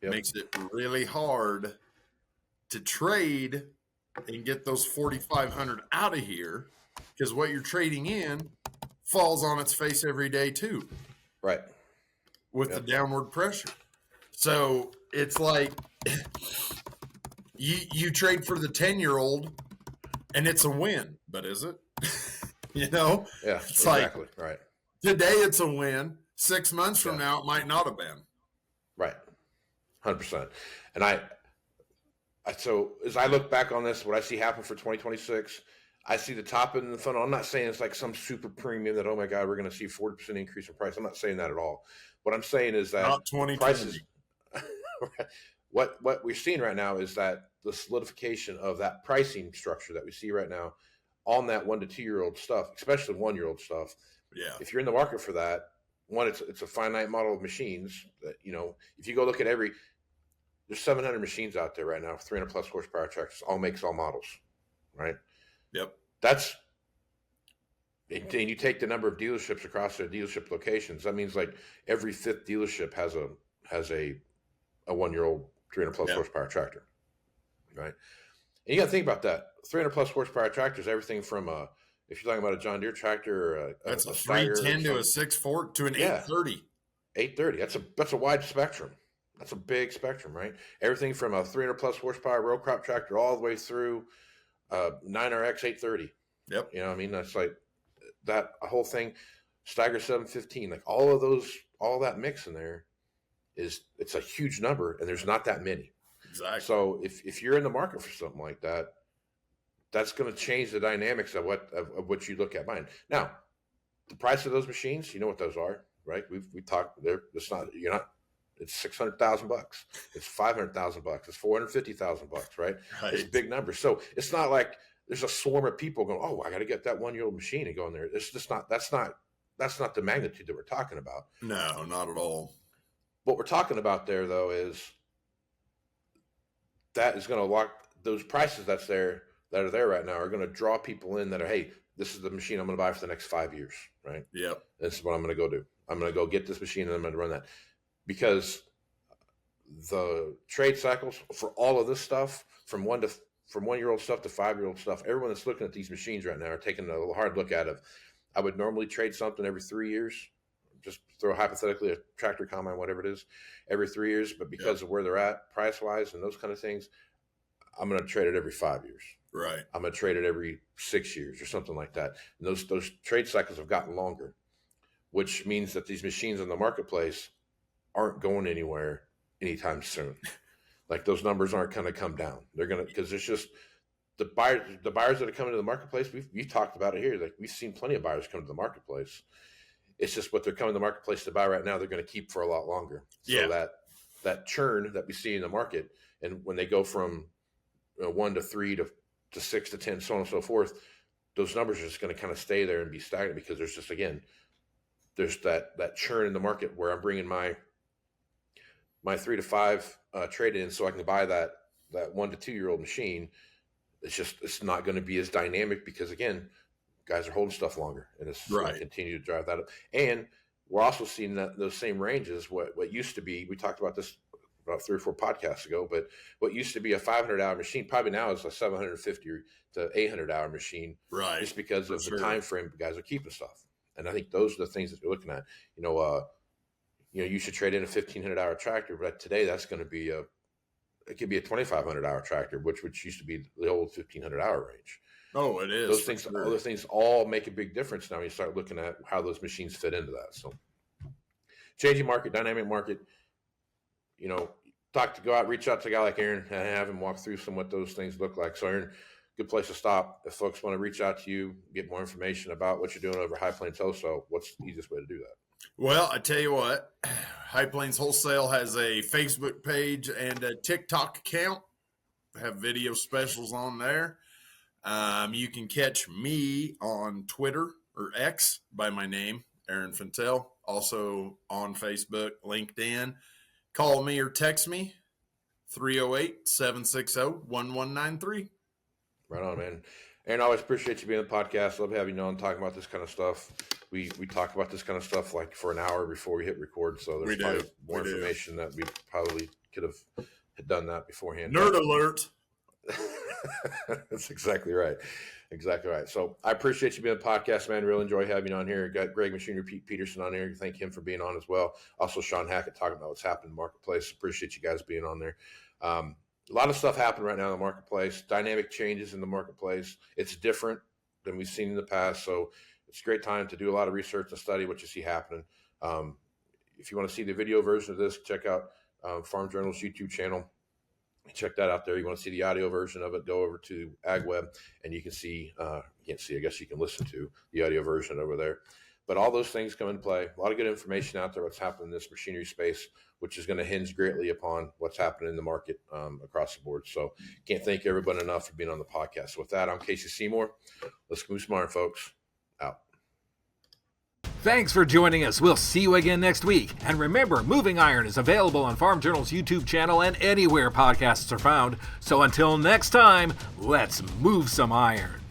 Yep. Makes it really hard to trade and get those 4,500 out of here, because what you're trading in falls on its face every day too. Right. With the downward pressure. So it's like you trade for the 10-year-old and it's a win, but is it? You know? Yeah, it's exactly. Like, right. Today it's a win. 6 months from now, it might not have been. Right. 100%. And so as I look back on this, what I see happen for 2026, I see the top end of the funnel. I'm not saying it's like some super premium that, oh my God, we're going to see 40% increase in price. I'm not saying that at all. What I'm saying is that not 2020. Prices, what we're seeing right now is that the solidification of that pricing structure that we see right now on that 1 to 2 year old stuff, especially 1 year old stuff. Yeah. If you're in the market for that, one, it's a finite model of machines that, if you go look at there's 700 machines out there right now, 300 plus horsepower tractors, all makes, all models, right? Yep. And you take the number of dealerships across their dealership locations. That means like every 5th dealership has a 1 year old 300 plus horsepower tractor, right? And you got to think about that. 300 plus horsepower tractors, everything from if you're talking about a John Deere tractor, or that's a Steiger 310 to a 640 to an 830. 830. That's a wide spectrum. That's a big spectrum, right? Everything from a 300 plus horsepower row crop tractor all the way through 9RX 830. Yep. You know what I mean? That's like that whole thing. Steiger 715, like all that mix in there it's a huge number, and there's not that many. Exactly. So if you're in the market for something like that, that's going to change the dynamics of what you look at buying. Now, the price of those machines, you know what those are, right? We talked there. It's $600,000. It's $500,000. It's $450,000, right? It's big numbers. So it's not like there's a swarm of people going, oh, I got to get that 1 year old machine and go in there. It's just not. That's not the magnitude that we're talking about. No, not at all. What we're talking about there, though, is that is going to lock those prices that are there right now are going to draw people in that are, hey, this is the machine I'm going to buy for the next 5 years, right? Yep. This is what I'm going to go do. I'm going to go get this machine and I'm going to run that, because the trade cycles for all of this stuff, from 1 year old stuff to 5 year old stuff, everyone that's looking at these machines right now are taking a hard look at it. I would normally trade something every 3 years. Just throw hypothetically a tractor, combine, whatever it is, every 3 years. But because of where they're at price wise and those kind of things, I'm going to trade it every 5 years. Right. I'm going to trade it every 6 years or something like that. And those trade cycles have gotten longer, which means that these machines in the marketplace aren't going anywhere anytime soon. Like those numbers aren't going to come down. They're going to, because there's just the buyers that are coming to the marketplace. We've talked about it here. Like we've seen plenty of buyers come to the marketplace. It's just what they're coming to the marketplace to buy right now, they're going to keep for a lot longer. So that churn that we see in the market, and when they go from 1 to 3 to 6 to 10, so on and so forth, those numbers are just going to kind of stay there and be stagnant, because there's just, again, there's that churn in the market where I'm bringing my 3 to 5 trade in so I can buy that 1 to 2 year old machine. It's not going to be as dynamic, because again, guys are holding stuff longer, and it's going to continue to drive that up. And we're also seeing that those same ranges, what used to be, we talked about this about 3 or 4 podcasts ago, but what used to be a 500-hour machine probably now is a 750 to 800-hour machine, right? Just because of the time frame guys are keeping stuff. And I think those are the things that you're looking at. You should trade in a 1,500-hour tractor, but today that's going to be it could be a 2,500 hour tractor, which used to be the old 1,500 hour range. Oh, it is. Those things all make a big difference now when you start looking at how those machines fit into that. So, changing market, dynamic market. Reach out to a guy like Aaron and have him walk through what those things look like. So, Aaron, good place to stop. If folks want to reach out to you, get more information about what you're doing over High Plains Wholesale, what's the easiest way to do that? Well, I tell you what, High Plains Wholesale has a Facebook page and a TikTok account. Have video specials on there. You can catch me on Twitter or X by my name, Aaron Fintel. Also on Facebook, LinkedIn. Call me or text me, 308-760-1193. Right on, man. Aaron, I always appreciate you being on the podcast. Love having you on, talking about this kind of stuff. We talk about this kind of stuff like for an hour before we hit record, so there's probably more information that we probably could have done that beforehand. Nerd alert. That's exactly right. Exactly right. So I appreciate you being on the podcast, man. Really enjoy having you on here. Got Greg Machinery, Pete Peterson on here. Thank him for being on as well. Also, Sean Hackett talking about what's happening in the marketplace. Appreciate you guys being on there. A lot of stuff happening right now in the marketplace. Dynamic changes in the marketplace. It's different than we've seen in the past. So it's a great time to do a lot of research and study what you see happening. If you want to see the video version of this, check out Farm Journal's YouTube channel. Check that out there. You want to see the audio version of it, go over to AgWeb, and you can see, I guess you can listen to the audio version over there. But all those things come into play. A lot of good information out there, what's happening in this machinery space, which is going to hinge greatly upon what's happening in the market across the board. So can't thank everyone enough for being on the podcast. So with that, I'm Casey Seymour. Let's move smart, folks. Out. Thanks for joining us. We'll see you again next week. And remember, Moving Iron is available on Farm Journal's YouTube channel and anywhere podcasts are found. So until next time, let's move some iron.